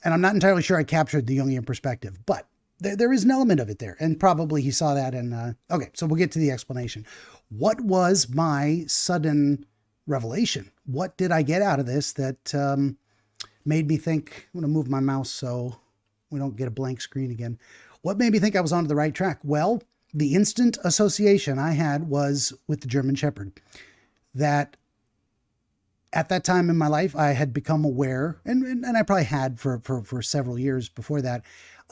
I'm not entirely sure I captured the Jungian perspective, but there is an element of it there. And probably he saw that. And, okay, so we'll get to the explanation. What was my sudden revelation? What did I get out of this that, made me think, I'm going to move my mouse so we don't get a blank screen again. What made me think I was on the right track? Well, the instant association I had was with the German Shepherd. That at that time in my life, I had become aware, and I probably had for several years before that,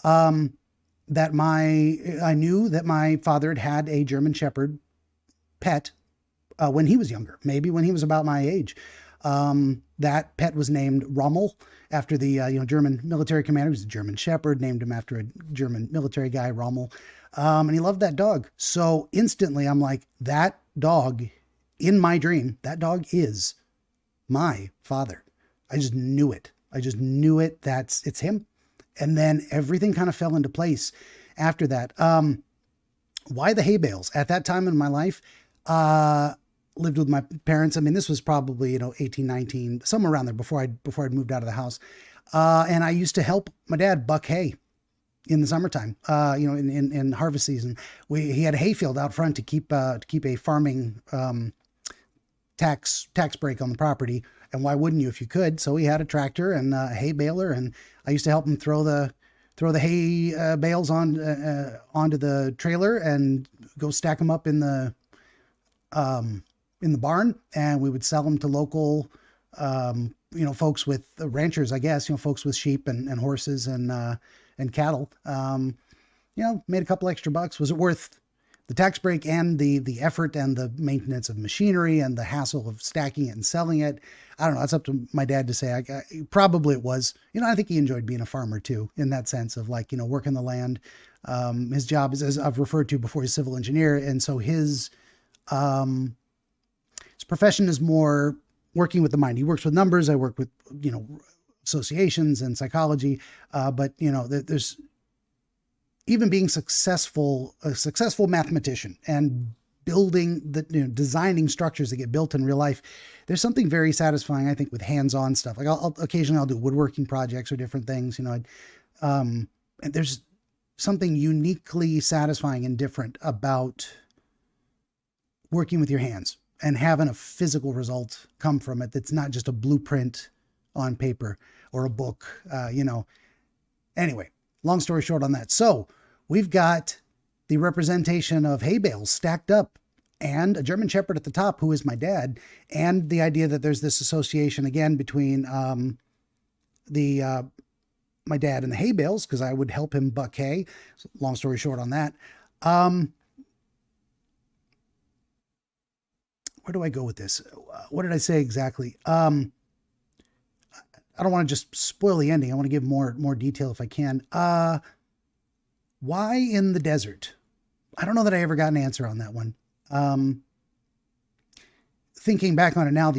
that I knew that my father had a German Shepherd pet when he was younger, maybe when he was about my age. That pet was named Rommel after the German military commander. He was a German Shepherd, named him after a German military guy, Rommel. And he loved that dog. So instantly I'm like, that dog in my dream, that dog is my father. I just knew it. It's him. And then everything kind of fell into place after that. Why the hay bales? At that time in my life, lived with my parents. I mean, this was probably, 18, 19, somewhere around there before I'd moved out of the house. And I used to help my dad buck hay in the summertime, in harvest season. He had a hayfield out front to keep a farming, tax break on the property. And why wouldn't you if you could? So he had a tractor and a hay baler, and I used to help him throw the hay bales onto the trailer and go stack them up in the barn, and we would sell them to local folks with ranchers, I guess, folks with sheep and horses and cattle, made a couple extra bucks. Was it worth the tax break and the effort and the maintenance of machinery and the hassle of stacking it and selling it? I don't know. It's up to my dad to say. Probably it was. I think he enjoyed being a farmer too, in that sense of working the land. His job is, as I've referred to before, he's civil engineer, and so his profession is more working with the mind. He works with numbers. I work with associations and psychology, but there's even being a successful mathematician and building designing structures that get built in real life. There's something very satisfying, I think, with hands-on stuff. Like occasionally I'll do woodworking projects or different things, and there's something uniquely satisfying and different about working with your hands and having a physical result come from it. That's not just a blueprint on paper or a book, Anyway, long story short on that. So we've got the representation of hay bales stacked up and a German Shepherd at the top, who is my dad, and the idea that there's this association again between my dad and the hay bales, because I would help him buck hay. So long story short on that. Where do I go with this? What did I say exactly? I don't want to just spoil the ending. I want to give more detail if I can. Why in the desert? I don't know that I ever got an answer on that one. Thinking back on it now,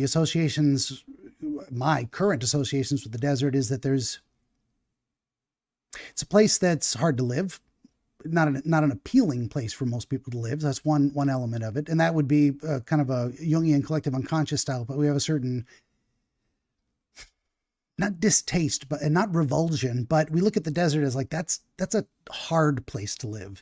my current associations with the desert is that it's a place that's hard to live. Not an appealing place for most people to live. That's one element of it. And that would be kind of a Jungian collective unconscious style, but we have a certain, not distaste, and not revulsion, but we look at the desert as that's a hard place to live.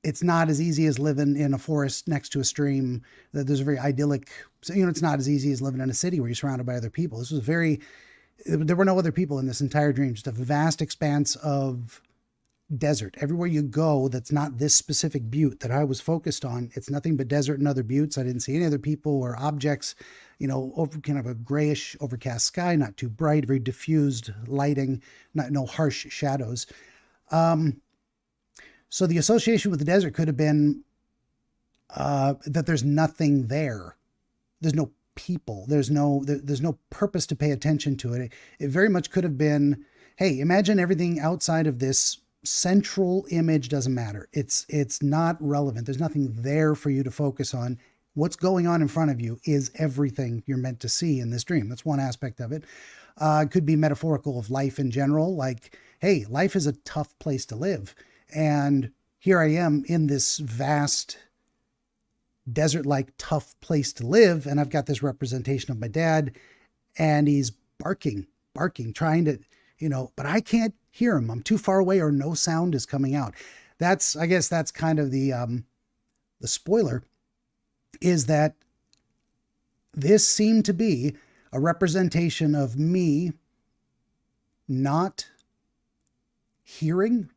It's not as easy as living in a forest next to a stream. There's a very idyllic, it's not as easy as living in a city where you're surrounded by other people. There were no other people in this entire dream, just a vast expanse of desert. Everywhere you go, that's not this specific butte that I was focused on. It's nothing but desert and other buttes. I didn't see any other people or objects, over kind of a grayish overcast sky, not too bright, very diffused lighting, no harsh shadows. So the association with the desert could have been that there's nothing there. There's no people. There's no purpose to pay attention to it. It very much could have been, hey, imagine everything outside of this central image doesn't matter. It's not relevant. There's nothing there for you to focus on. What's going on in front of you is everything you're meant to see in this dream. That's one aspect of it. It could be metaphorical of life in general. Like, hey, life is a tough place to live. And here I am in this vast desert-like tough place to live. And I've got this representation of my dad, and he's barking, trying to, but I can't hear him. I'm too far away, or no sound is coming out. I guess that's kind of the spoiler, is that this seemed to be a representation of me not hearing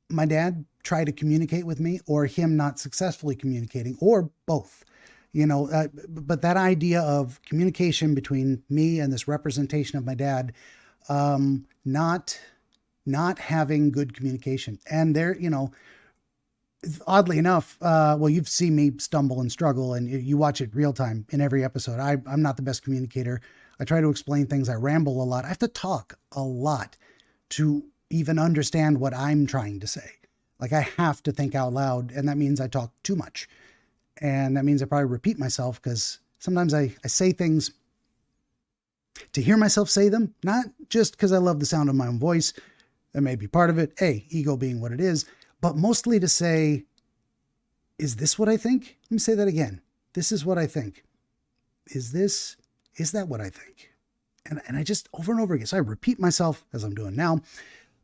my dad try to communicate with me, or him not successfully communicating, or both. But that idea of communication between me and this representation of my dad, not having good communication. And there, oddly enough, you've seen me stumble and struggle, and you watch it real time in every episode. I'm not the best communicator. I try to explain things. I ramble a lot. I have to talk a lot to even understand what I'm trying to say. Like, I have to think out loud, and that means I talk too much. And that means I probably repeat myself, because sometimes I say things to hear myself say them, not just because I love the sound of my own voice. That may be part of it. Ego being what it is, but mostly to say, is this what I think? Let me say that again. This is what I think. Is that what I think? And I just over and over again. So I repeat myself, as I'm doing now,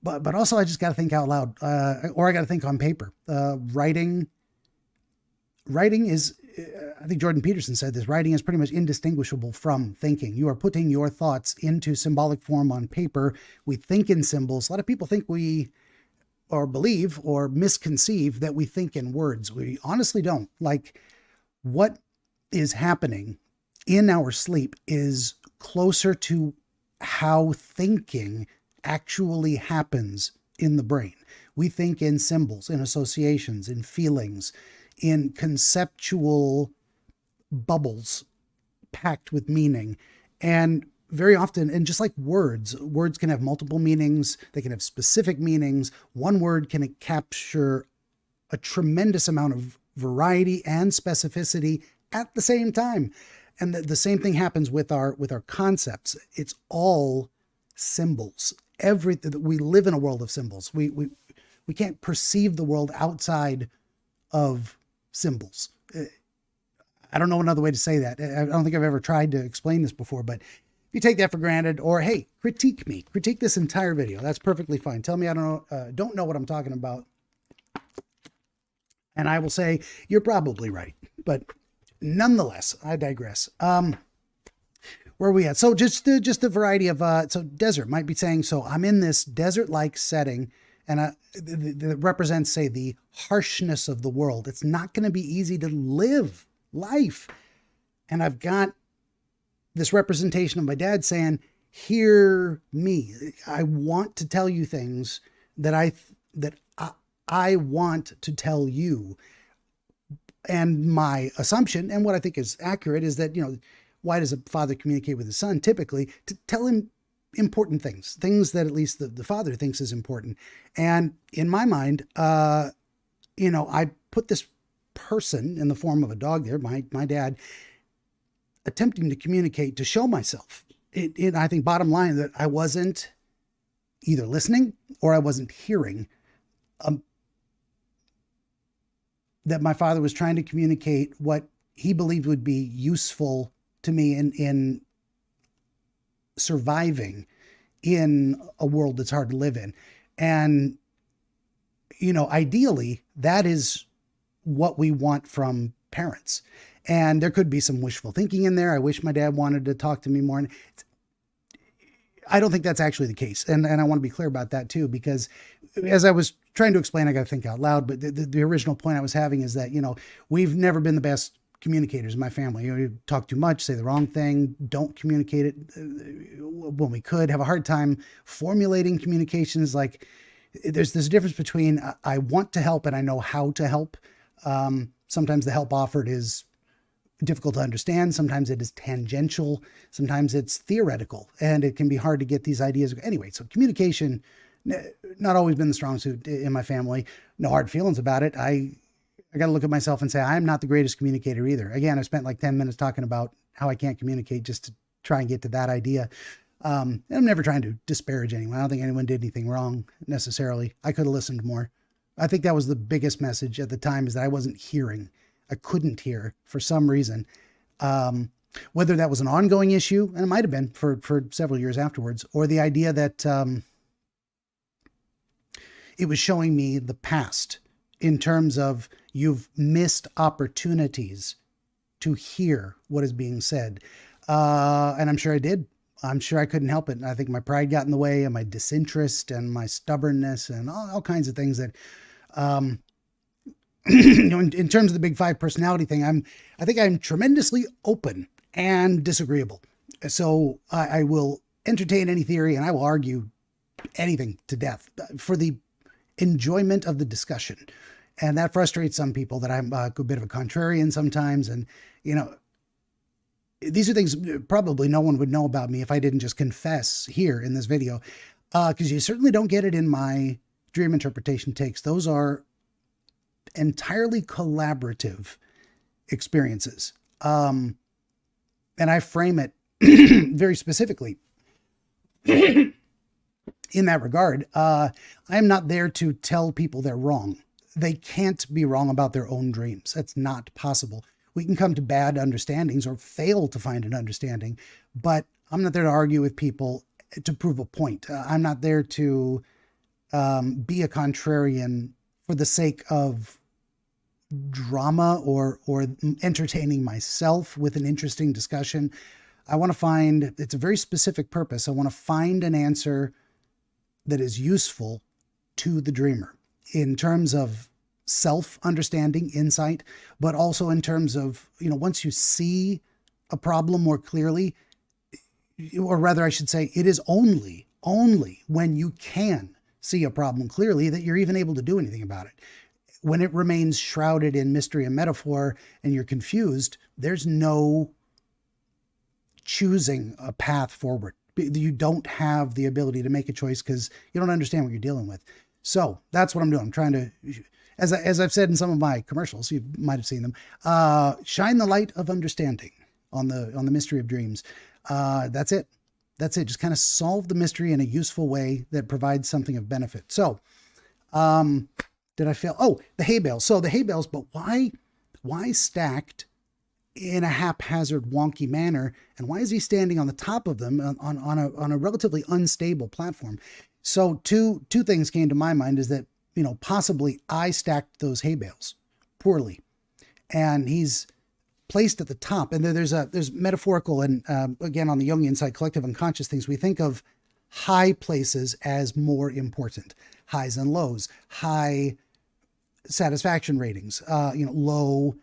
but also I just got to think out loud, or I got to think on paper. Writing is, I think Jordan Peterson said this, writing is pretty much indistinguishable from thinking. You are putting your thoughts into symbolic form on paper. We think in symbols. A lot of people think or believe or misconceive that we think in words. We honestly don't. Like, what is happening in our sleep is closer to how thinking actually happens in the brain. We think in symbols, in associations, in feelings, in conceptual bubbles packed with meaning. And very often, and just like words can have multiple meanings, they can have specific meanings. One word can capture a tremendous amount of variety and specificity at the same time. And the same thing happens with our concepts. It's all symbols. We live in a world of symbols. We can't perceive the world outside of symbols. I don't know another way to say that. I don't think I've ever tried to explain this before, but if you take that for granted, or hey, critique me, critique this entire video. That's perfectly fine. Tell me I don't know what I'm talking about, and I will say you're probably right. But nonetheless, I digress. Where are we at? So just the variety of so desert might be saying, so I'm in this desert-like setting, and that represents, say, the harshness of the world. It's not going to be easy to live life. And I've got this representation of my dad saying, hear me. I want to tell you things that I want to tell you. And my assumption, and what I think is accurate, is that, why does a father communicate with his son? Typically to tell him important things that at least the father thinks is important. And in my mind, I put this person in the form of a dog there, my dad, attempting to communicate, to show myself. I think bottom line, that I wasn't either listening or I wasn't hearing, that my father was trying to communicate what he believed would be useful to me in surviving in a world that's hard to live in. And, ideally, that is what we want from parents. And there could be some wishful thinking in there. I wish my dad wanted to talk to me more. I don't think that's actually the case. And I want to be clear about that too, because as I was trying to explain, I got to think out loud, but the original point I was having is that, we've never been the best communicators in my family. We talk too much, say the wrong thing, don't communicate it when we could, have a hard time formulating communications. Like there's a difference between I want to help and I know how to help. Sometimes the help offered is difficult to understand. Sometimes it is tangential. Sometimes it's theoretical, and it can be hard to get these ideas. Anyway, so communication, not always been the strong suit in my family. No hard feelings about it. I got to look at myself and say, I'm not the greatest communicator either. Again, I spent like 10 minutes talking about how I can't communicate just to try and get to that idea. And I'm never trying to disparage anyone. I don't think anyone did anything wrong necessarily. I could have listened more. I think that was the biggest message at the time, is that I wasn't hearing. I couldn't hear for some reason. Whether that was an ongoing issue, and it might have been for several years afterwards, or the idea that it was showing me the past in terms of you've missed opportunities to hear what is being said. And I'm sure I did. I'm sure I couldn't help it. And I think my pride got in the way, and my disinterest and my stubbornness and all kinds of things that, in terms of the big five personality thing, I think I'm tremendously open and disagreeable. So I will entertain any theory, and I will argue anything to death for the enjoyment of the discussion. And that frustrates some people, that I'm a bit of a contrarian sometimes. And, these are things probably no one would know about me if I didn't just confess here in this video, because you certainly don't get it in my dream interpretation takes. Those are entirely collaborative experiences. And I frame it very specifically in that regard. I am not there to tell people they're wrong. They can't be wrong about their own dreams. That's not possible. We can come to bad understandings or fail to find an understanding, but I'm not there to argue with people to prove a point. I'm not there to be a contrarian for the sake of drama or entertaining myself with an interesting discussion. I want to find, it's a very specific purpose. I want to find an answer that is useful to the dreamer in terms of self-understanding, insight, but also in terms of, once you see a problem more clearly, or rather I should say, it is only when you can see a problem clearly that you're even able to do anything about it. When it remains shrouded in mystery and metaphor and you're confused, there's no choosing a path forward. You don't have the ability to make a choice because you don't understand what you're dealing with. So that's what I'm doing. I'm trying to, as I've said in some of my commercials, you might have seen them, shine the light of understanding on the mystery of dreams. That's it. That's it. Just kind of solve the mystery in a useful way that provides something of benefit. So, did I fail? Oh, the hay bales. So the hay bales, but why stacked in a haphazard, wonky manner? And why is he standing on the top of them on a relatively unstable platform? So two things came to my mind is that, possibly I stacked those hay bales poorly, and he's placed at the top. And there's metaphorical, and again, on the Jungian side, collective unconscious things, we think of high places as more important, highs and lows, high satisfaction ratings, low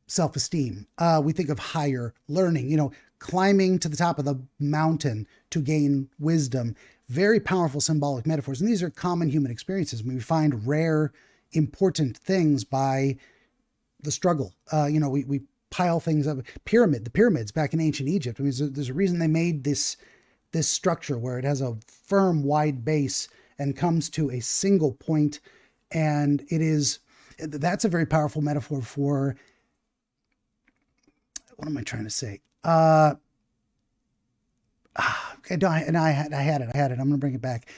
self-esteem. We think of higher learning, climbing to the top of the mountain to gain wisdom. Very powerful symbolic metaphors. And these are common human experiences. We find rare, important things by the struggle. We pile things up. The pyramids back in ancient Egypt. I mean, there's a reason they made this structure where it has a firm, wide base and comes to a single point. And that's a very powerful metaphor for, what am I trying to say? Okay, I had it. I'm going to bring it back.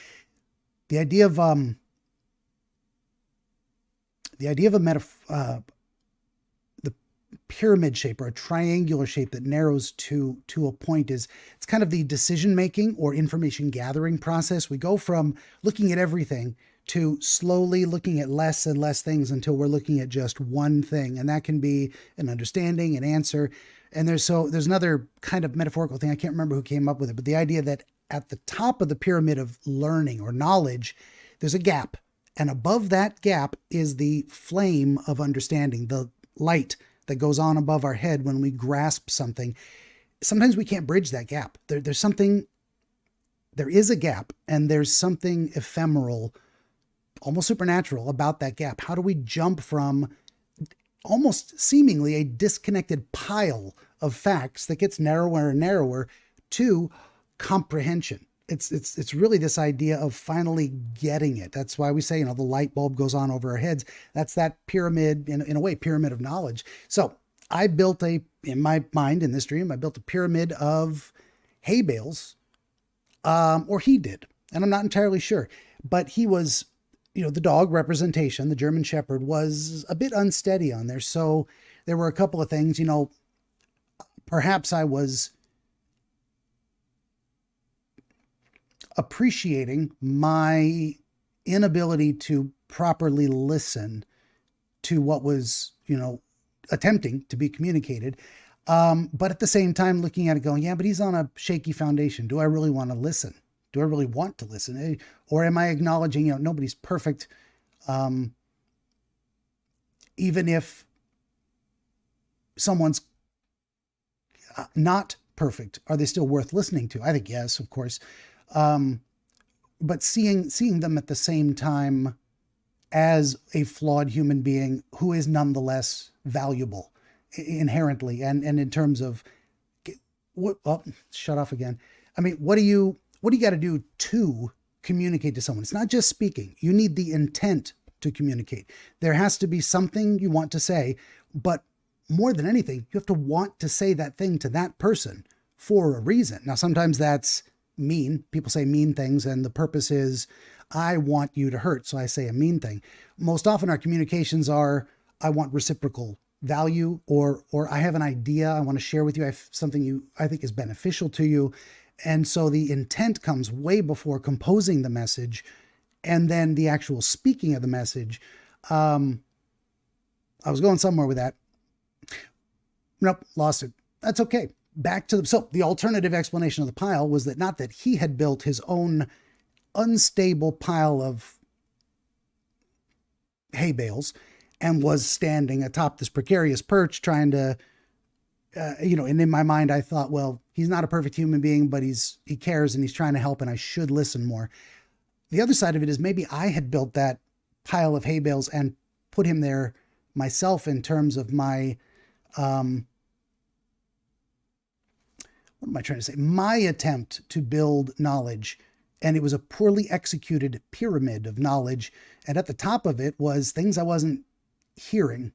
The idea of a metaphor, the pyramid shape or a triangular shape that narrows to a point it's kind of the decision making or information gathering process. We go from looking at everything to slowly looking at less and less things until we're looking at just one thing. And that can be an understanding, an answer. And there's another kind of metaphorical thing. I can't remember who came up with it, but the idea that at the top of the pyramid of learning or knowledge, there's a gap. And above that gap is the flame of understanding, the light that goes on above our head when we grasp something. Sometimes we can't bridge that gap. There is a gap, and there's something ephemeral, almost supernatural about that gap. How do we jump from almost seemingly a disconnected pile of facts that gets narrower and narrower to comprehension? It's really this idea of finally getting it. That's why we say, the light bulb goes on over our heads. That's that pyramid, in a way, pyramid of knowledge. So I built in my mind, in this dream, I built a pyramid of hay bales, or he did, and I'm not entirely sure, but he was, the dog representation, the German Shepherd, was a bit unsteady on there. So there were a couple of things, perhaps I was appreciating my inability to properly listen to what was, attempting to be communicated. But at the same time, looking at it going, yeah, but he's on a shaky foundation. Do I really want to listen? Do I really want to listen? Or am I acknowledging, nobody's perfect? Even if someone's not perfect, are they still worth listening to? I think yes, of course. But seeing them at the same time as a flawed human being who is nonetheless valuable inherently, and in terms of what, shut off again. I mean, what do you got to do to communicate to someone? It's not just speaking. You need the intent to communicate. There has to be something you want to say, but more than anything, you have to want to say that thing to that person for a reason. Now, sometimes that's mean. People say mean things, and the purpose is, I want you to hurt, so I say a mean thing. Most often our communications are, I want reciprocal value, or I have an idea I want to share with you. I have something I think is beneficial to you. And so the intent comes way before composing the message and then the actual speaking of the message. I was going somewhere with that. Nope, lost it. That's okay. Back to so the alternative explanation of the pile was that not that he had built his own unstable pile of hay bales and was standing atop this precarious perch trying to and in my mind, I thought, well, he's not a perfect human being, but he cares and he's trying to help and I should listen more. The other side of it is maybe I had built that pile of hay bales and put him there myself in terms of my, what am I trying to say? My attempt to build knowledge. And it was a poorly executed pyramid of knowledge. And at the top of it was things I wasn't hearing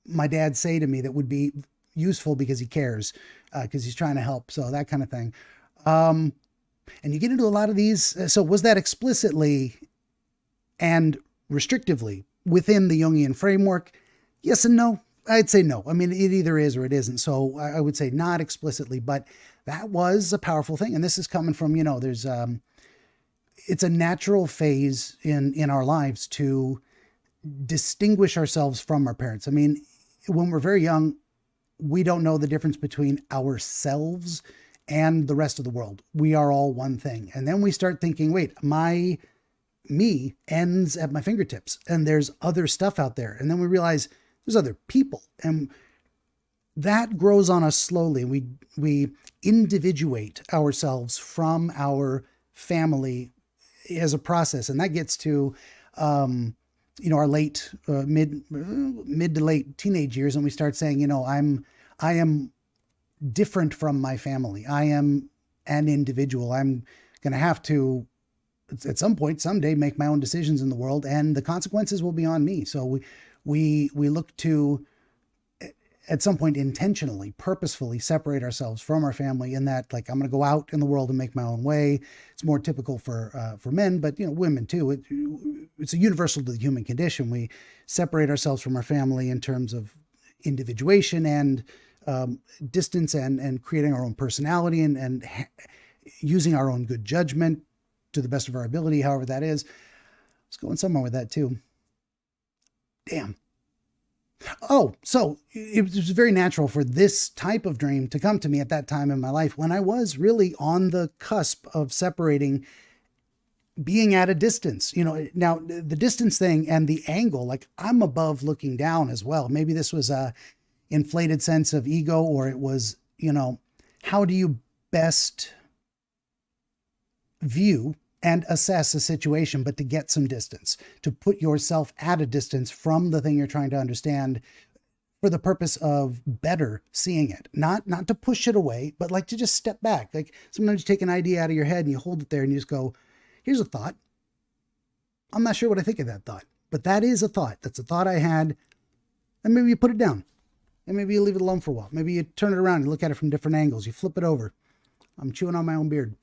my dad say to me that would be useful because he cares, because he's trying to help. So that kind of thing. And you get into a lot of these. So was that explicitly and restrictively within the Jungian framework? Yes and no. I'd say no. I mean, it either is or it isn't. So I would say not explicitly, but that was a powerful thing. And this is coming from, there's, it's a natural phase in our lives to distinguish ourselves from our parents. I mean, when we're very young, we don't know the difference between ourselves and the rest of the world. We are all one thing. And then we start thinking, wait, me ends at my fingertips and there's other stuff out there. And then we realize there's other people, and that grows on us slowly. We individuate ourselves from our family as a process. And that gets to, our late, mid to late teenage years. And we start saying, I am different from my family. I am an individual. I'm going to have to, at some point, someday, make my own decisions in the world, and the consequences will be on me. So we look to, at some point, intentionally, purposefully separate ourselves from our family, in that, like, I'm going to go out in the world and make my own way. It's more typical for men, but women too. It's a universal to the human condition. We separate ourselves from our family in terms of individuation and distance, and creating our own personality, and using our own good judgment to the best of our ability, however that is. I was going somewhere with that too. Damn. Oh, so it was very natural for this type of dream to come to me at that time in my life, when I was really on the cusp of separating, being at a distance. Now the distance thing and the angle, like, I'm above looking down as well. Maybe this was a inflated sense of ego, or it was, how do you best view and assess a situation, but to get some distance, to put yourself at a distance from the thing you're trying to understand, for the purpose of better seeing it, not to push it away, but like to just step back. Like, sometimes you take an idea out of your head and you hold it there and you just go, here's a thought. I'm not sure what I think of that thought, but that is a thought. That's a thought I had. And maybe you put it down, and maybe you leave it alone for a while. Maybe you turn it around and look at it from different angles. You flip it over. I'm chewing on my own beard.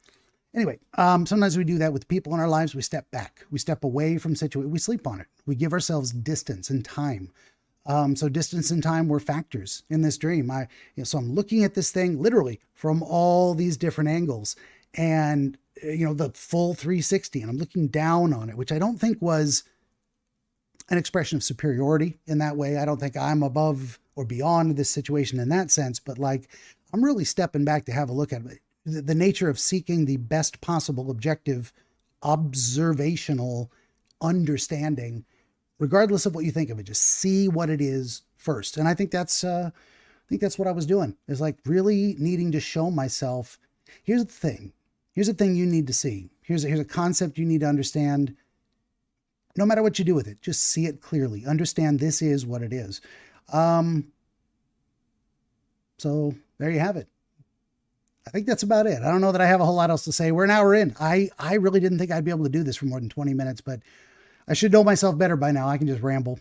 Anyway, sometimes we do that with people in our lives. We step back, we step away from situation. We sleep on it. We give ourselves distance and time. So distance and time were factors in this dream. So I'm looking at this thing literally from all these different angles, and the full 360, and I'm looking down on it, which I don't think was an expression of superiority in that way. I don't think I'm above or beyond this situation in that sense, but like, I'm really stepping back to have a look at it. The nature of seeking the best possible objective, observational understanding, regardless of what you think of it. Just see what it is first. And I think that's what I was doing, is like really needing to show myself. Here's the thing. Here's the thing you need to see. Here's a concept you need to understand. No matter what you do with it, just see it clearly. Understand this is what it is. So there you have it. I think that's about it. I don't know that I have a whole lot else to say. We're an hour in. I really didn't think I'd be able to do this for more than 20 minutes, but I should know myself better by now. I can just ramble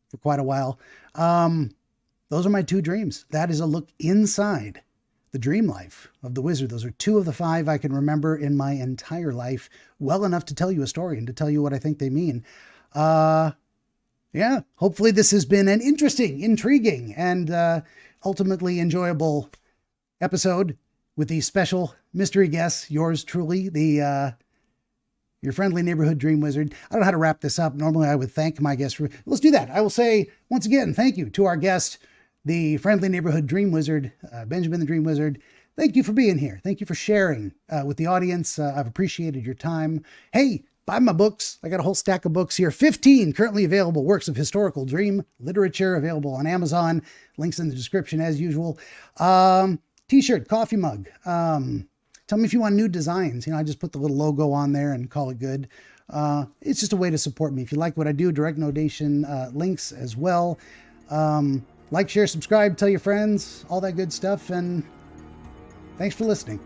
for quite a while. Those are my two dreams. That is a look inside the dream life of the wizard. Those are two of the 5 I can remember in my entire life, well enough to tell you a story and to tell you what I think they mean. Yeah, hopefully this has been an interesting, intriguing, and ultimately enjoyable episode with the special mystery guest, yours truly, your friendly neighborhood dream wizard. I don't know how to wrap this up. Normally I would thank my guest for, let's do that. I will say once again, thank you to our guest, the friendly neighborhood dream wizard, Benjamin the Dream Wizard. Thank you for being here. Thank you for sharing with the audience. I've appreciated your time. Hey, Buy my books. I got a whole stack of books here. 15 currently available works of historical dream literature available on Amazon. Links in the description as usual. T-shirt, coffee mug. Tell me if you want new designs. I just put the little logo on there and call it good. It's just a way to support me. If you like what I do, direct donation links as well. Like, share, subscribe, tell your friends, all that good stuff. And thanks for listening.